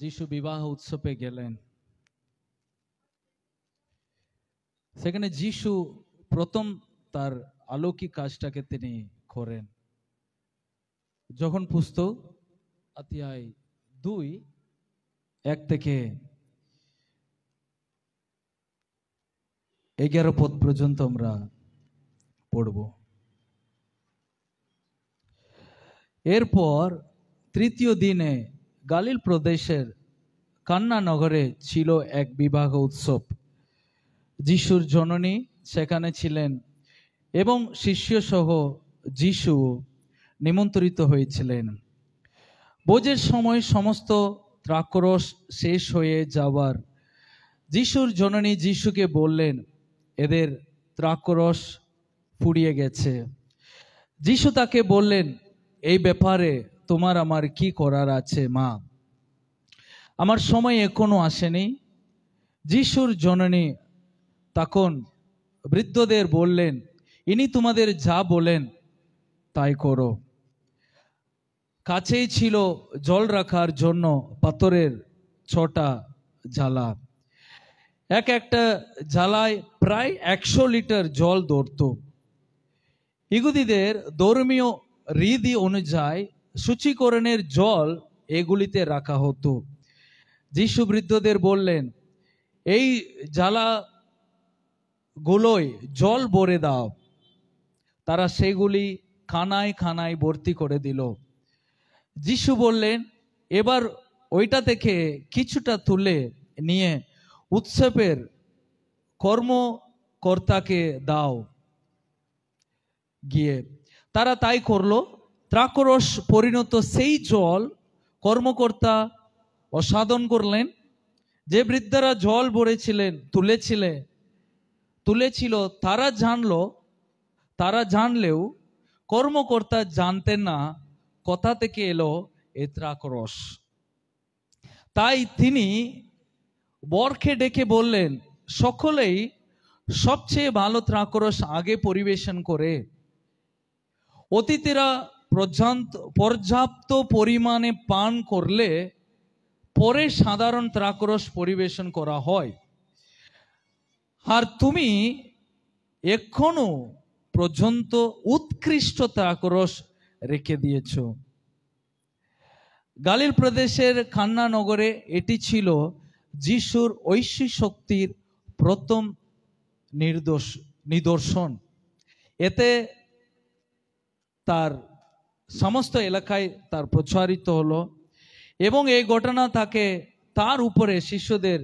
যিশু বিবাহ উৎসবে গেলেন। সেখানে যিশু প্রথম তার অলৌকিক কাজটাকে তিনি করেন। যখন পুস্তক অধ্যায় 2:1 থেকে 11 পদ পর্যন্ত আমরা পড়ব। এরপর তৃতীয় দিনে গালিল প্রদেশের কান্না নগরে ছিল এক বিবাহ উৎসব। যিশুর জননী সেখানে ছিলেন এবং শিষ্যসহ যিশু নিমন্ত্রিত হয়েছিলেন। ভোজের সময় সমস্ত দ্রাক্ষরস শেষ হয়ে যাবার যিশুর জননী যিশুকে বললেন, এদের দ্রাক্ষরস ফুরিয়ে গেছে। যিশু তাকে বললেন, এই ব্যাপারে তোমার আমার কি করার আছে মা? আমার সময় এখনো আসেনি। যিশুর জননী তখন বৃদ্ধদের বললেন, ইনি তোমাদের যা বলেন তাই করো। কাছেই ছিল জল রাখার জন্য পাথরের 6টা ঝালা। একটা ঝালায় প্রায় 100 লিটার জল ধরত। ইহুদিদের ধর্মীয় রীতি অনুযায়ী শুচিকরণের জল এগুলিতে রাখা হতো। যিশু বৃদ্ধদের বললেন, এই ঝালাগুলোয় জল ভরে দাও। তারা সেগুলি খানায় খানায় ভর্তি করে দিল। যিশু বললেন, এবার ওইটা থেকে কিছুটা তুলে নিয়ে উৎসবের কর্মকর্তাকে দাও গিয়ে। তারা তাই করলো। দ্রাক্ষরস পরিণত সেই জল কর্মকর্তা অসাধন করলেন। যে বৃদ্ধরা জল ভরেছিলেন তুলেছিল তারা জানলেও কর্মকর্তা জানতেন না কোথা থেকে এলো এই দ্রাক্ষরস। তাই তিনি বরকে ডেকে বললেন, সকলেই সবচেয়ে ভালো দ্রাক্ষরস আগে পরিবেশন করে। অতিথিরা পর্যাপ্ত পরিমাণে পান করলে পরে সাধারণ দ্রাক্ষরস পরিবেশন করা হয়। আর তুমি এখনো পর্যন্ত উৎকৃষ্ট দ্রাক্ষরস রেখে দিয়েছ। গালিল প্রদেশের কান্না নগরে এটি ছিল যিশুর ঐশ্বরিক শক্তির প্রথম নিদর্শন। এতে তার সমস্ত এলাকায় তার প্রচারিত হলো এবং এই ঘটনা তার উপরে শিষ্যদের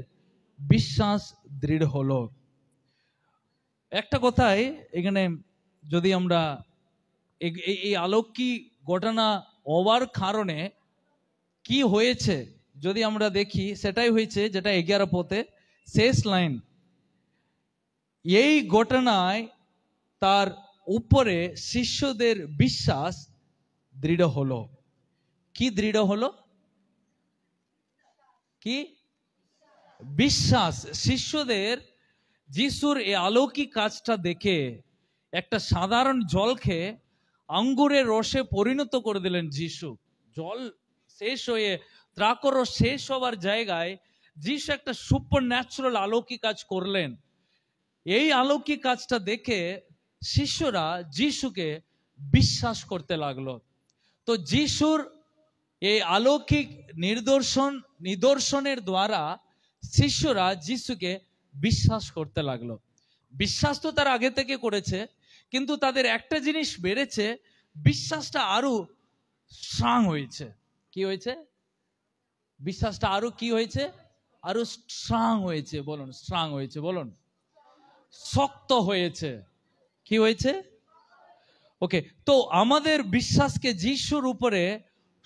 বিশ্বাস দৃঢ় হলো। একটা কথায় এখানে যদি আমরা এই অলৌকিক ঘটনা হওয়ার কারণে কি হয়েছে যদি আমরা দেখি, সেটাই হয়েছে যেটা 11 পদে শেষ লাইন। এই ঘটনায় তার উপরে শিষ্যদের বিশ্বাস দৃঢ় হলো। কি দৃঢ় হলো? কি বিশ্বাস। শিষ্যদের যিশুর এই অলৌকিক কাজটা দেখে একটা সাধারণ জলকে আঙ্গুরের রসে পরিণত করে দিলেন যিশু। জল শেষ হয়ে দ্রাক্ষরস শেষ হওয়ার জায়গায় যিশু একটা সুপার ন্যাচারাল অলৌকিক কাজ করলেন। এই অলৌকিক কাজটা দেখে শিষ্যরা যিশুকে বিশ্বাস করতে লাগলো। তো যিশুর এই অলৌকিক নিদর্শনের দ্বারা শিষ্যরা যিশুকে বিশ্বাস করতে লাগলো। বিশ্বাস তো তার আগে থেকে করেছে, কিন্তু তাদের একটা জিনিস বেড়েছে, বিশ্বাসটা আরো স্ট্রং হয়েছে। কি হয়েছে? বিশ্বাসটা আরো কি হয়েছে? আরো স্ট্রং হয়েছে। বলুন, স্ট্রং হয়েছে। বলুন, শক্ত হয়েছে। কি হয়েছে? ওকে, তো আমাদের বিশ্বাসকে যিশুর উপরে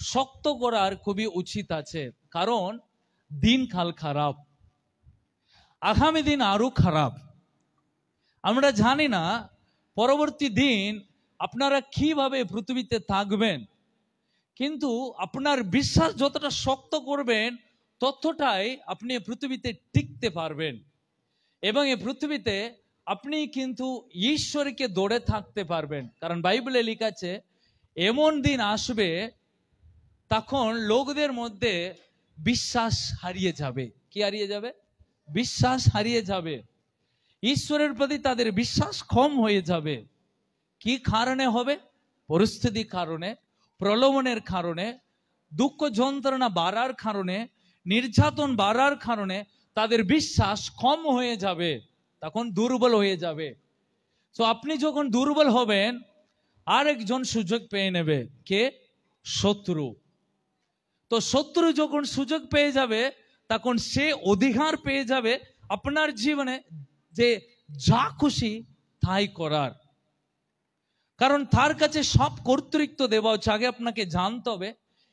শক্ত করার খুবই উচিত আছে, কারণ দিনকাল খারাপ, আগামী দিন আরো খারাপ। আমরা জানি না পরবর্তী দিন আপনারা কিভাবে পৃথিবীতে থাকবেন, কিন্তু আপনার বিশ্বাস যতটা শক্ত করবেন ততটাই আপনি পৃথিবীতে টিকতে পারবেন এবং এই পৃথিবীতে আপনি কিন্তু ঈশ্বরকে ধরে থাকতে পারবেন। কারণ বাইবেলে লেখা আছে, এমন দিন আসবে তখন লোকদের মধ্যে বিশ্বাস হারিয়ে যাবে। কি হারিয়ে যাবে? বিশ্বাস হারিয়ে যাবে। ঈশ্বরের প্রতি তাদের বিশ্বাস কম হয়ে যাবে। কি কারণে হবে? পরিস্থিতির কারণে, প্রলোভনের কারণে, দুঃখ যন্ত্রণা বাড়ার কারণে, নির্যাতন বাড়ার কারণে তাদের বিশ্বাস কম হয়ে যাবে, তখন দুর্বল হয়ে যাবে। তো আপনি যখন দুর্বল হবেন, আরেকজন সুযোগ পেয়ে নেবে। কে? শত্রু। তো শত্রু যখন সুযোগ পেয়ে যাবে, তখন সে অধিকার পেয়ে যাবে আপনার জীবনে যে যা খুশি তাই করার। কারণ তার কাছে সব কর্তৃত্ব দেওয়া হচ্ছে। আগে আপনাকে জানতে হবে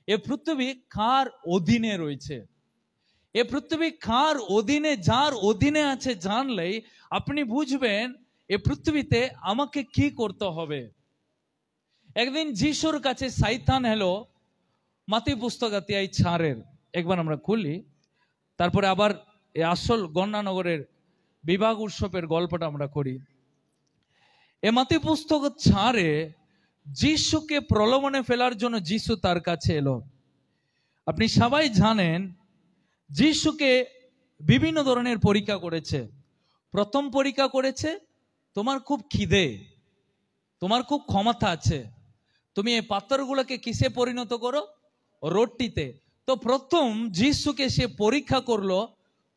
এ পৃথিবী কার অধীনে রয়েছে। এ পৃথিবী কার অধীনে, যার অধীনে আছে জানলেই আপনি বুঝবেন এ পৃথিবীতে আমাকে কি করতে হবে। একদিন যিশুর কাছে শয়তান এলো, মাতি পুস্তক অধ্যায় 4 একবার আমরা খুলি, তারপরে আবার এই আসল গণনানগরের বিবাহ উৎসবের গল্পটা আমরা করি। এ মাতি পুস্তক 4 যিশুকে প্রলোভনে ফেলার জন্য যিশু তার কাছে এলো। আপনি সবাই জানেন যিশুকে বিভিন্ন ধরনের পরীক্ষা করেছে। প্রথম পরীক্ষা করেছে, তোমার খুব খিদে, তোমার খুব ক্ষমতা আছে, তুমি এই পাথরগুলোকে কিসে পরিণত করো? রুটিতে। তো প্রথম যিশুকে সে পরীক্ষা করলো,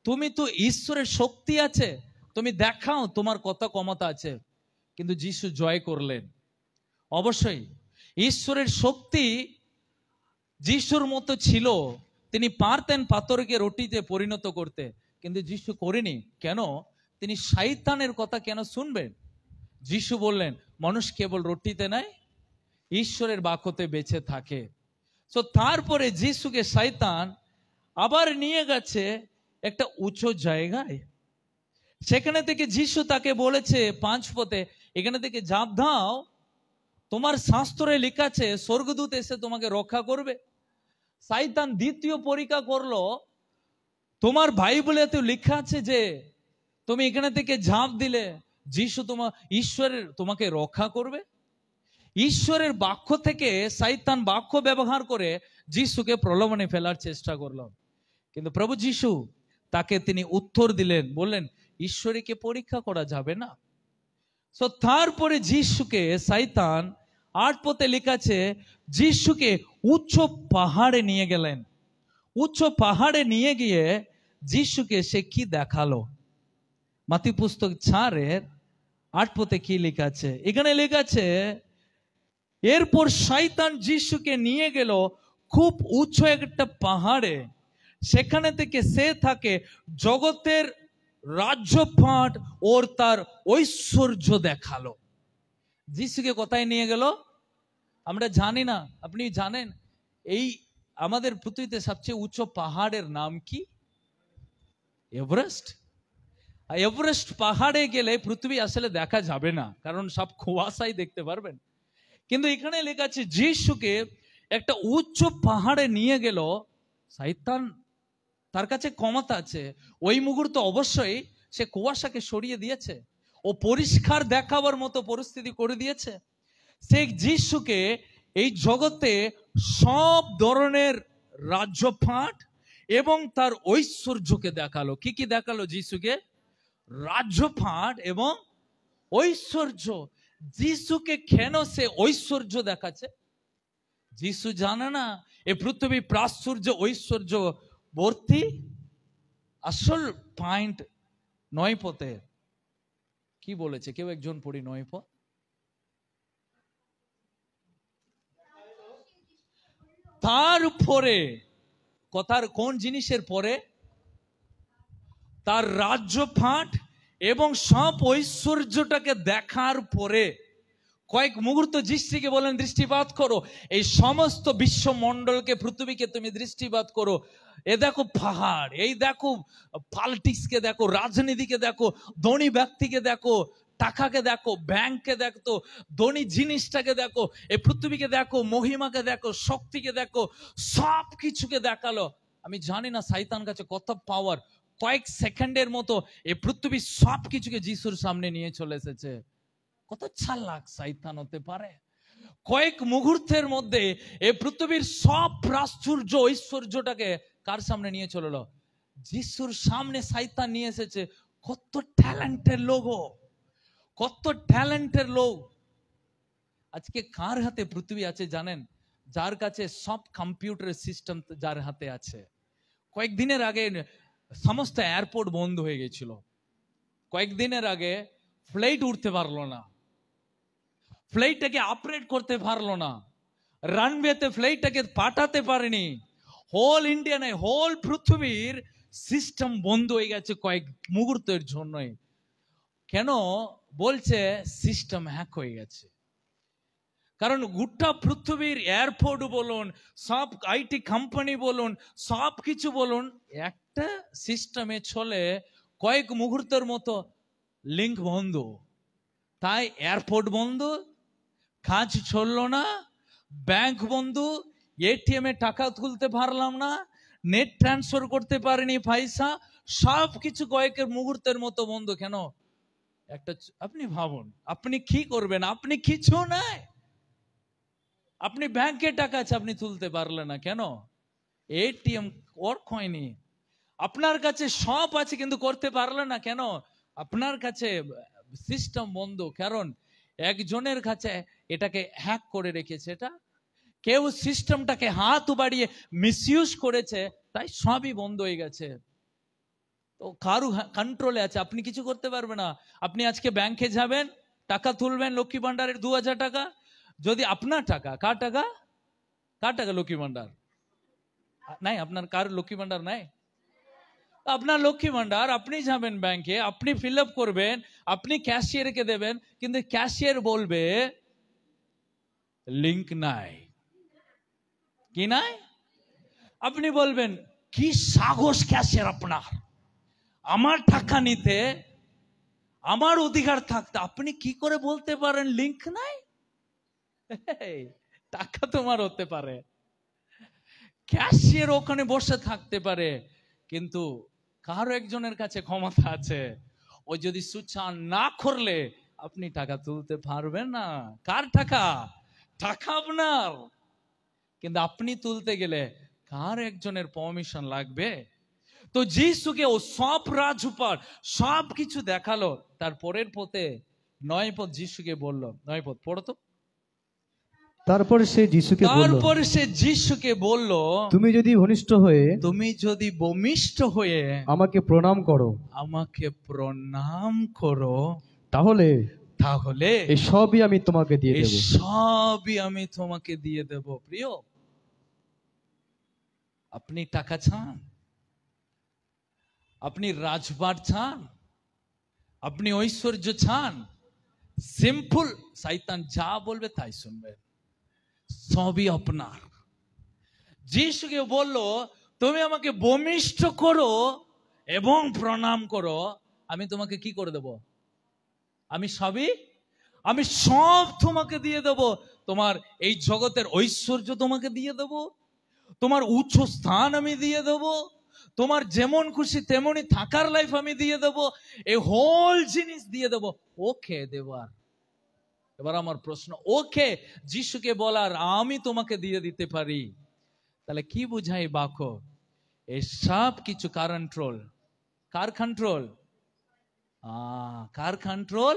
তুমি তো ঈশ্বরের শক্তি আছে, তুমি দেখাও তোমার কত ক্ষমতা আছে। কিন্তু যিশু জয় করলেন। অবশ্যই ঈশ্বরের শক্তি যিশুর মতো ছিল, তিনি পারতেন পাথরকে রুটিতে পরিণত করতে, কিন্তু যিশু করেনি। কেন? তিনি শয়তানের কথা কেন শুনবেন? যিশু বললেন মানুষ কেবল রুটিতে নয়, ঈশ্বরের বাক্যতে বেঁচে থাকে। তো তারপরে যিশুকে শয়তান আবার নিয়ে গেছে একটা উঁচু জায়গায়। সেখানে থেকে যিশু তাকে বলেছে 5 পথে, এখানে থেকে ঝাঁপ দাও, তোমার শাস্ত্রে লেখা আছে স্বর্গদূত এসে তোমাকে রক্ষা করবে। শয়তান দ্বিতীয় পরীক্ষা করলো, তোমার বাইবেলেতে লেখা আছে যে তুমি এখানে থেকে ঝাঁপ দিলে যিশু ঈশ্বরের তোমাকে রক্ষা করবে। ঈশ্বরের বাক্য থেকে শয়তান বাক্য ব্যবহার করে যিশুকে প্রলোভনে ফেলার চেষ্টা করলো। কিন্তু প্রভু যিশু তাকে তিনি উত্তর দিলেন, বললেন ঈশ্বরকে পরীক্ষা করা যাবে না। তো তারপরে যিশুকে শয়তান 8 পথে লেখা আছে যিশুকে উচ্চ পাহাড়ে নিয়ে গেলেন। উচ্চ পাহাড়ে নিয়ে গিয়ে যিশুকে সে কি দেখালো? মাতি পুস্তক 4 8 পথে কি লেখা আছে? এখানে লেখা আছে, এরপর শয়তান যিশুকে নিয়ে গেল খুব উচ্চ একটা পাহাড়ে, সেখানে থেকে সে থাকে জগতের রাজ্যপাট ওর তার ঐশ্বর্য দেখালো। যিশুকে কোথায় নিয়ে গেল আমরা জানি না, আপনি জানেন এই আমাদের পৃথিবীতে সবচেয়ে উচ্চ পাহাড়ের নাম কি? এভারেস্ট। এভারেস্ট পাহাড়ে গেলে পৃথিবী আসলে দেখা যাবে না, কারণ সব কুয়াশাই দেখতে পারবেন। কিন্তু এখানে লেখা আছে যিশুকে একটা উচ্চ পাহাড়ে নিয়ে গেল। শয়তান তার কাছে ক্ষমতা আছে, ওই মুহূর্তে অবশ্যই সে কুয়াশাকে সরিয়ে দিয়েছে, ও পরিষ্কার দেখাবার মতো পরিস্থিতি করে দিয়েছে। সে যিশুকে এই জগতে সব ধরনের রাজ্যপাট এবং তার ঐশ্বর্যকে দেখালো। কি কি দেখালো যিশুকে? রাজ্যপাট এবং ঐশ্বর্য। যিশুকে কেন সে ঐশ্বর্য দেখাচ্ছে? যিশু জানে না এ পৃথিবী প্রাচুর্য ঐশ্বর্য ভর্তি। আসল পয়েন্ট 9 পথে কি বলেছে? কেউ একজন পড়ি 9 পথ। তারপরে কথার কোন জিনিসের পরে? তার রাজ্যপাট এবং সব ঐশ্বর্যটাকে দেখার পরে কয়েক মুহূর্ত যিশুকে বলেন দৃষ্টিপাত করো, এই সমস্ত বিশ্বমণ্ডলকে পৃথিবীকে তুমি দৃষ্টিপাত করো। এ দেখো পাহাড়, এই দেখো পলিটিক্সকে দেখো, রাজনীতিকে দেখো, ধনী ব্যক্তিকে দেখো, টাকাকে দেখো, ব্যাংককে দেখো, ধনী জিনিসটাকে দেখো, এই পৃথিবীকে দেখো, মহিমাকে দেখো, শক্তিকে দেখো, সব কিছুকে দেখালো। আমি জানি না শয়তান কাছে কত পাওয়ার। কয়েক সেকেন্ডের মতো এই পৃথিবী সব কিছুকে যিশুর সামনে নিয়ে চলে এসেছে। কত চালাক শয়তান হতে পারে! কয়েক মুহূর্তের মধ্যে এই পৃথিবীর সব প্রাচুর্য ঐশ্বর্যটাকে কার সামনে নিয়ে চললো? যিশুর সামনে শয়তান নিয়ে এসেছে। কত ট্যালেন্টের লোক, কত ট্যালেন্টের লোক। আজকে কার হাতে পৃথিবী আছে জানেন? যার কাছে সব কম্পিউটার সিস্টেম যার হাতে আছে। কয়েকদিনের আগে সমস্ত এয়ারপোর্ট বন্ধ হয়ে গেছিল। কয়েকদিনের আগে ফ্লাইট উঠতে পারলো না, ফ্লাইটটাকে অপারেট করতে পারলো না, রানওয়েতে ফ্লাইটটাকে পাঠাতে পারেনি। হোল ইন্ডিয়া নয়, হোল পৃথিবীর সিস্টেম বন্ধ হয়ে গেছে কয়েক মুহূর্তের জন্যই। কেন বলছে? সিস্টেম হ্যাক হয়ে গেছে। কারণ গোটা পৃথিবীর এয়ারপোর্ট বলুন, সব আইটি কোম্পানি বলুন, সব কিছু বলুন, একটা সিস্টেমে চলে। কয়েক মুহূর্তের মতো লিঙ্ক বন্ধ, তাই এয়ারপোর্ট বন্ধ, কাজ চললো না, ব্যাংক বন্ধ, এটিএম এ টাকা তুলতে পারলাম না, নেট ট্রান্সফার করতে পারিনি পয়সা, সব কিছু কয়েকের মুহূর্তের মতো বন্ধ। কেন? একটা আপনি ভাবুন, আপনি কি করবেন? আপনি কিছু নাই, আপনি ব্যাংকে টাকা আছে, আপনি তুলতে পারলেন না। কেন? এটিএম ওয়ার্ক হয়নি। আপনার কাছে সব আছে কিন্তু করতে পারলেন না। কেন? আপনার কাছে সিস্টেম বন্ধ। কারণ একজনের কাছে এটাকে হ্যাক করে রেখেছে। এটা কেউ সিস্টেমটাকে হাত বাড়িয়ে মিসইউজ করেছে, তাই সবই বন্ধ হয়ে গেছে। তো কারু কন্ট্রোলে আছে, আপনি কিছু করতে পারবেন না। আপনি আজকে ব্যাংকে যাবেন, টাকা তুলবেন, লক্ষ্মী ভান্ডারের 2000 টাকা, যদি আপনার টাকা, কার টাকা? কার টাকা? লক্ষ্মী ভান্ডার নাই আপনার? কার লক্ষ্মী ভান্ডার নাই? আপনার লক্ষ্মী ভান্ডার, আপনি যাবেন ব্যাংকে, আপনি ফিল আপ করবেন, আপনি ক্যাশিয়ারকে দেবেন, কিন্তু ক্যাশিয়ার বলবে লিংক নাই। কি নাই? আপনি বলবেন কি সাহস ক্যাশিয়ার আপনার আমার টাকা নিতে, আমার অধিকার থাকতে আপনি কি করে বলতে পারেন লিংক নাই? টাকা তোমার হতে পারে, ক্যাশিয়ার ওখানে বসে থাকতে পারে, কিন্তু কারো একজনের কাছে ক্ষমতা আছে, ও যদি সুচান না করলে আপনি টাকা তুলতে পারবেন না। কার টাকা? টাকা আপনার, কিন্তু আপনি তুলতে গেলে কার একজনের পারমিশন লাগবে। তো যিশুকে ও সব রাজউপার সব কিছু দেখালো। তার পরের পথে 9 পদ যিশুকে বলল, 9 পদ পড়ো তো। তারপর সে যিশুকে বলল, তুমি যদি ভূমিষ্ঠ হয়ে আমাকে প্রণাম করো, তাহলে সবই আমি তোমাকে দিয়ে দেব। প্রিয়, আপনি টাকা চান, আপনি রাজপাট চান, আপনি ঐশ্বর্য চান, সিম্পল, শয়তান যা বলবে তাই শুনবেন, সবই আপনার। যিশুকে বলল, তুমি আমাকে ভূমিষ্ঠ করো এবং প্রণাম করো, আমি তোমাকে কি করে দেব? আমি সব তোমাকে দিয়ে দেব। তোমার এই জগতের ঐশ্বর্য তোমাকে দিয়ে দেব, তোমার উচ্চ স্থান আমি দিয়ে দেব, তোমার যেমন খুশি তেমনই থাকার লাইফ আমি দিয়ে দেব, এই হোল জিনিস দিয়ে দেব। ওকে দেবার। এবার আমার প্রশ্ন, ওকে যিশুকে বলার আমি তোমাকে দিয়ে দিতে পারি, তাহলে কি বুঝাই বাক্য? এই সব কিছু কার কন্ট্রোল? কার কন্ট্রোল? কার কন্ট্রোল?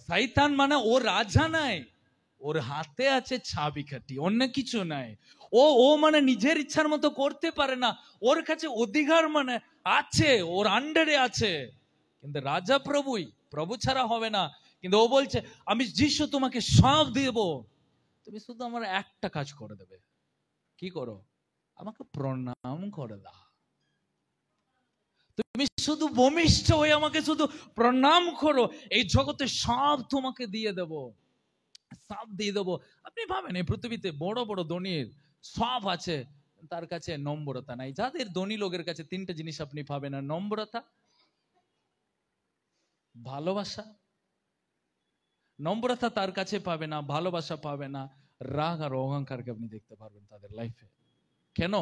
শয়তান মানে ও রাজা নাই, ওর হাতে আছে চাবিকাঠি, অন্য কিছু নাই। ও মানে নিজের ইচ্ছার মতো করতে পারে না, ওর কাছে অধিকার মানে আছে, ওর আন্ডারে আছে। কিন্তু রাজা প্রভুই, প্রভু ছাড়া হবে না। কিন্তু ও বলছে আমি যিশু তোমাকে সব দেব, তুমি শুধু আমার একটা কাজ করে দেবে। কি করো? আমাকে প্রণাম করে দাও। তুমি শুধু ভূমিষ্ঠ হয়ে আমাকে শুধু প্রণাম করো, এই জগতে সব তোমাকে দিয়ে দেব, সব দিয়ে দেবো। আপনি ভাবেন এই পৃথিবীতে বড় বড় ধনীর সব আছে, তার কাছে নম্রতা নাই। যাদের ধনী লোকের কাছে 3টে জিনিস আপনি পাবেন, না নম্রতা, ভালোবাসা। নম্রতা তার কাছে পাবে না, ভালোবাসা পাবে না, রাগ আর অহংকারকে আপনি দেখতে পারবেন তাদের লাইফে। কেন?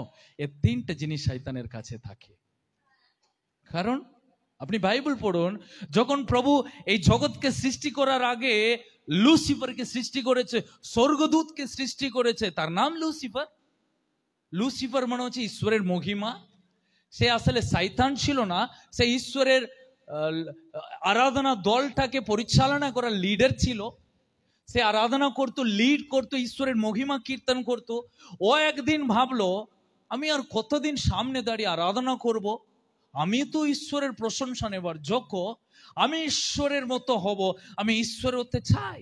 এই 3টে জিনিস শয়তানের কাছে থাকে। কারণ আপনি বাইবেল পড়ুন, যখন প্রভু এই জগৎকে সৃষ্টি করার আগে লুসিফারকে সৃষ্টি করেছে, স্বর্গদূতকে সৃষ্টি করেছে, তার নাম লুসিফার। লুসিফার মানে হচ্ছে ঈশ্বরের মহিমা, সে আসলে শয়তান ছিল না, সে ঈশ্বরের আরাধনা দলটাকে পরিচালনা করার লিডার ছিল। সে আরাধনা করতো, লিড করতো, ঈশ্বরের মহিমা কীর্তন করতো। ও একদিন ভাবলো আমি আর কতদিন সামনে দাঁড়িয়ে আরাধনা করব, আমি তো ঈশ্বরের প্রশংসা নেবার যোগ্য, আমি ঈশ্বরের মতো হব, আমি ঈশ্বর হতে চাই।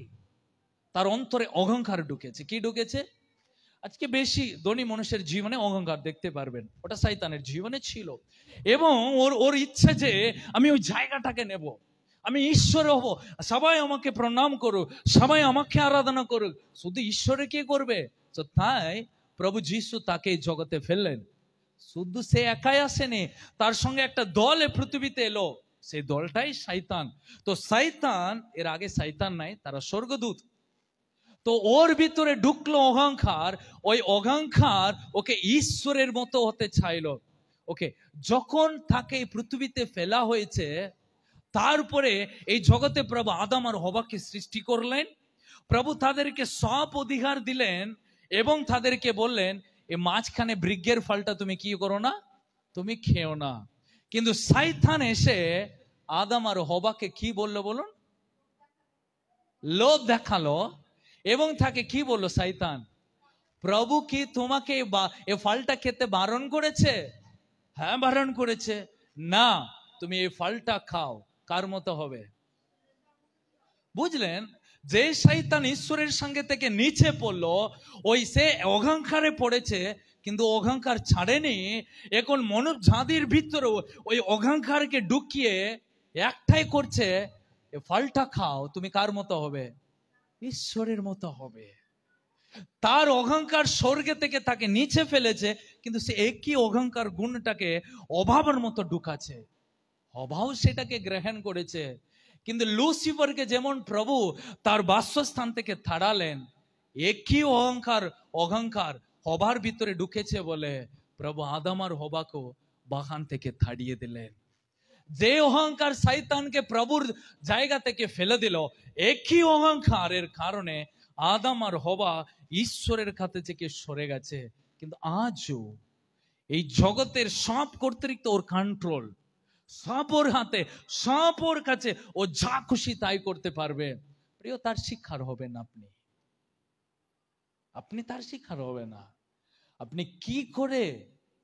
তার অন্তরে অহংকার ঢুকেছে। কি ঢুকেছে? আজকে বেশি ধনী মানুষের জীবনে অহংকার দেখতে পারবেন, ওটা শয়তানের জীবনে ছিল। এবং ওর ইচ্ছে যে আমি ওই জায়গাটাকে নেব, আমি ঈশ্বর হব, সবাই আমাকে প্রণাম করুক, সবাই আমাকে আরাধনা করুক, শুধু ঈশ্বরে কে করবে? তো তাই প্রভু যিশু তাকে জগতে ফেললেন। শুধু সে একাই আসেনি, তার সঙ্গে একটা দল এ পৃথিবীতে এলো, সেই দলটাই শয়তান। তো শয়তান, এর আগে শয়তান নাই, তারা স্বর্গদূত। তো ওর ভিতরে ঢুকলো অহংকার, ওই অহংকার ওকে ঈশ্বরের মতো হতে চাইলো। ওকে যখন তাকে এই পৃথিবীতে ফেলা হয়েছে, তারপরে এই জগতে প্রভু আদম আর হওয়াকে সৃষ্টি করলেন। প্রভু তাদেরকে সব অধিকার দিলেন এবং তাদেরকে বললেন এই মাঝখানে বৃক্ষের ফলটা তুমি কি করো না, তুমি খেও না। কিন্তু শয়তান এসে আদম আর হওয়াকে কি বললো বলুন? লোভ দেখালো এবং তাকে কি বললো শয়তান? প্রভু কি তোমাকে এ ফলটা খেতে বারণ করেছে? হ্যাঁ বারণ করেছে। না, তুমি এই ফলটা খাও, কার মতো হবে? বুঝলেন? যে শয়তান ঈশ্বরের সঙ্গে থেকে নিচে পড়লো, ওই সে অহংকারে পড়েছে, কিন্তু অহংকার ছাড়েনি। এখন মানব জাতির ভিতরে ওই অহংকারকে ঢুকিয়ে একটাই করছে, এ ফলটা খাও, তুমি কার মতো হবে? ঈশ্বরের মতো হবে। তার অহংকার স্বর্গে থেকে তাকে নিচে ফেলেছে, কিন্তু সে একই অহংকার গুণটাকে অভাবের মতো ঢুকাছে, অভাব সেটাকে গ্রহণ করেছে। কিন্তু লুসিফারকে যেমন প্রভু তার বাসস্থান থেকে তাড়ালেন, একই অহংকার হবার ভিতরে ঢুকেছে বলে প্রভু আদম আর হওয়াকে বাগান থেকে তাড়িয়ে দিলেন। যে অহংকার শয়তানকে প্রভুর জায়গা থেকে ফেলে দিল, একই অহংকারের কারণে আদম আর হওয়া ঈশ্বরের কাছে থেকে সরে গেছে। কিন্তু আজও এই জগতের সব কর্তৃত্ব ওর কন্ট্রোল, সব ওর হাতে, সব ওর কাছে, ও যা খুশি তাই করতে পারবে। প্রিয়, তার শিক্ষার হবেন আপনি তার শিক্ষার হবে না। আপনি কি করে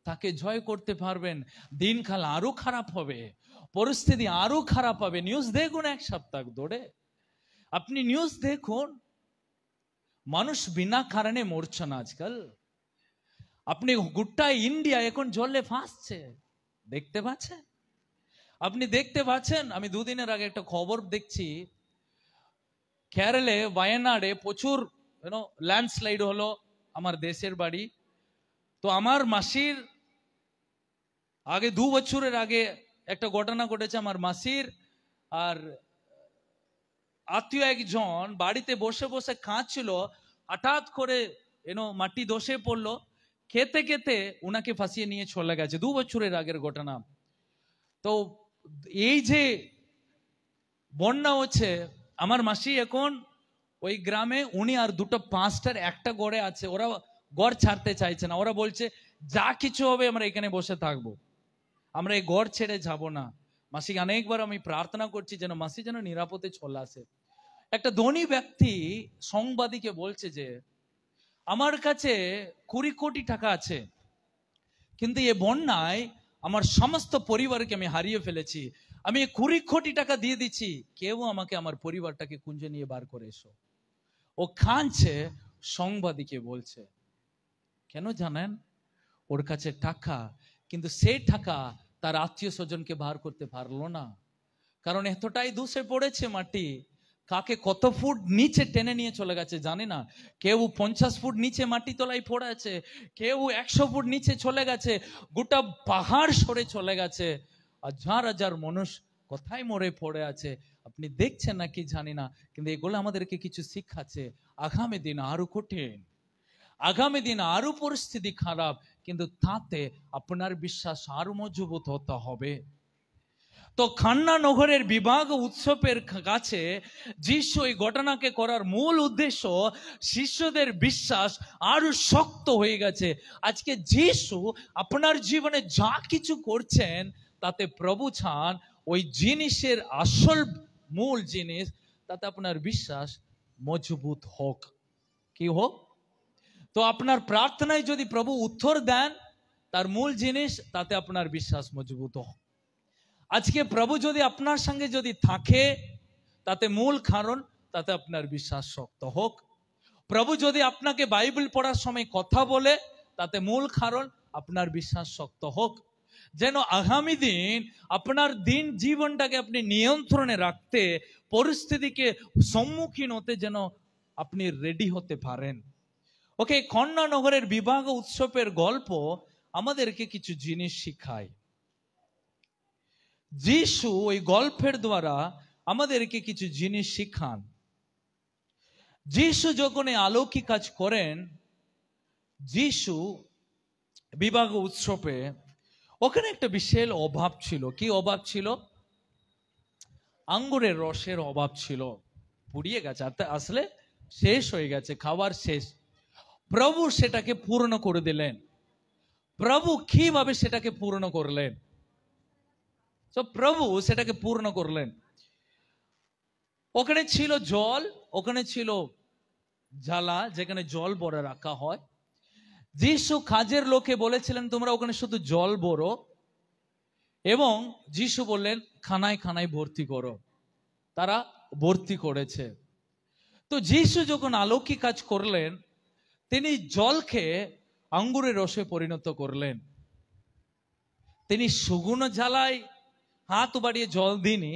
তাকে জয় করতে পারবেন? দিনকাল আরো খারাপ হবে, পরিস্থিতি আরো খারাপ হবে। নিউজ দেখুন, এক সপ্তাহ ধরে আপনি নিউজ দেখুন, মানুষ বিনা কারণে মরছে না আজকাল। আপনি গোটা ইন্ডিয়া এখন জলে ভাসছে, দেখতে পাচ্ছেন? আপনি দেখতে পাচ্ছেন? আমি দুদিনের আগে একটা খবর দেখছি, কেরলে ওয়ায়নাডে প্রচুর ল্যান্ডস্লাইড হলো, আমার দেশের বাড়ি। তো আমার মাসির আগে 2 বছরের আগে একটা ঘটনা ঘটেছে। আমার মাসির আর আত্মীয় একজন বাড়িতে বসে বসে কাঁদছিল, হঠাৎ করে মাটি ধসে পড়লো, খেতে খেতে উনাকে ফাঁসিয়ে নিয়ে চলে গেছে। 2 বছরের আগের ঘটনা। তো এই যে বন্যা হচ্ছে, আমার মাসি এখন ওই গ্রামে, উনি আর দুটো পাঁচটার একটা গড়ে আছে, ওরা গড় ছাড়তে চাইছে না। ওরা বলছে যা কিছু হবে আমরা এখানে বসে থাকবো, আমরা এই গড় ছেড়ে যাব না। মাসি অনেকবার আমি প্রার্থনা করছি যেন মাসি যেন নিরাপদে চলে আসে। একটা ধনী ব্যক্তি সাংবাদিককে বলছে যে আমার কাছে 20 কোটি টাকা আছে, কিন্তু এ বন্যায় আমার সমস্ত পরিবারকে আমি হারিয়ে ফেলেছি, আমি 20 কোটি টাকা দিয়ে দিচ্ছি, কেউ আমাকে আমার পরিবারটাকে খুঁজে নিয়ে বার করে এসো। ও কাঁদছে, সাংবাদিককে বলছে কেন জানেন? ওর কাছে টাকা, কিন্তু সেই টাকা তার আত্মীয় স্বজনকে বার করতে পারলো না, কারণ এতটাই ধসে পড়েছে মাটি। কাকে কত ফুট নিচে টেনে নিয়ে চলে গেছে জানি না। কেউ 50 ফুট নিচে মাটি তলায় পড়ে আছে, কেউ 100 ফুট নিচে চলে গেছে, গোটা পাহাড় সরে চলে গেছে। হাজার হাজার মানুষ কোথায় মরে পড়ে আছে আপনি দেখছেন নাকি জানি না, কিন্তু এগুলো আমাদেরকে কিছু শিখাচ্ছে। আগামী দিন আরো কঠিন, আগামী দিন আরো পরিস্থিতি খারাপ, কিন্তু তাতে আপনার বিশ্বাস আরো মজবুত হতে হবে। তো খান্না নগরের বিবাহ উৎসবের কাছে যিশু এই ঘটনাকে করার মূল উদ্দেশ্য শিষ্যদের বিশ্বাস আরো শক্ত হয়ে গেছে। আজকে যিশু আপনার জীবনে যা কিছু করছেন তাতে প্রভু চান ওই জিনিসের আসল মূল জিনিস তাতে আপনার বিশ্বাস মজবুত হোক। কি হোক? তো আপনার প্রার্থনায় যদি প্রভু উত্তর দেন তার মূল জিনিস তাতে আপনার বিশ্বাস মজবুত হোক। আজকে প্রভু যদি আপনার সঙ্গে যদি থাকে তাতে মূল কারণ তাতে আপনার বিশ্বাস শক্ত হোক। প্রভু যদি আপনাকে বাইবেল পড়ার সময় কথা বলে তাতে মূল কারণ আপনার বিশ্বাস শক্ত হোক। যেন আগামী দিন আপনার দিন জীবনটাকে আপনি নিয়ন্ত্রণে রাখতে, পরিস্থিতিকে সম্মুখীন হতে যেন আপনি রেডি হতে পারেন। ওকে, কন্যা নগরের বিবাহ উৎসবের গল্প আমাদেরকে কিছু জিনিস শিখায়। যিশু ওই গল্পের দ্বারা আমাদেরকে কিছু জিনিস শিখান। যিশু যখন এই অলৌকিক কাজ করেন, যিশু বিবাহ উৎসবে ওখানে একটা বিশাল অভাব ছিল। কি অভাব ছিল? আঙ্গুরের রসের অভাব ছিল। পুড়িয়ে গেছে, আসলে শেষ হয়ে গেছে, খাবার শেষ। প্রভু সেটাকে পূর্ণ করে দিলেন। প্রভু কিভাবে সেটাকে পূর্ণ করলেন? প্রভু সেটাকে পূর্ণ করলেন। ওখানে ছিল জল, ওখানে ছিল জ্বালা যেখানে জল ভরে রাখা হয়। যিশু কাজের লোকে বলেছিলেন তোমরা ওখানে শুধু জল ভরো, এবং যিশু বললেন খানায় খানায় ভর্তি করো। তারা ভর্তি করেছে। তো যিশু যখন অলৌকিক কাজ করলেন, তিনি জলকে আঙ্গুরের রসে পরিণত করলেন। তিনি শুকনো জ্বালায় হাত বাড়িয়ে জল দিনি,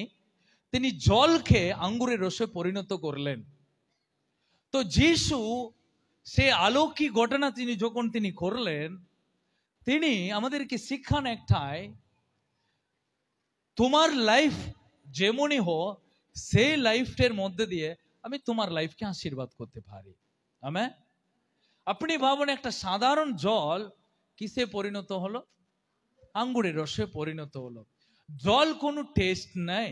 তিনি জলকে আঙ্গুরের রসে পরিণত করলেন। তো যিশু সে অলৌকিক ঘটনা তিনি যখন তিনি করলেন, তিনি আমাদেরকে শিক্ষান একটাই, তোমার লাইফ যেমনই হোক সেই লাইফের মধ্যে দিয়ে আমি তোমার লাইফকে আশীর্বাদ করতে পারি। আমেন। আপনি ভাবুন, একটা সাধারণ জল কিসে পরিণত হলো? আঙ্গুরের রসে পরিণত হলো। জল কোনো টেস্ট নাই,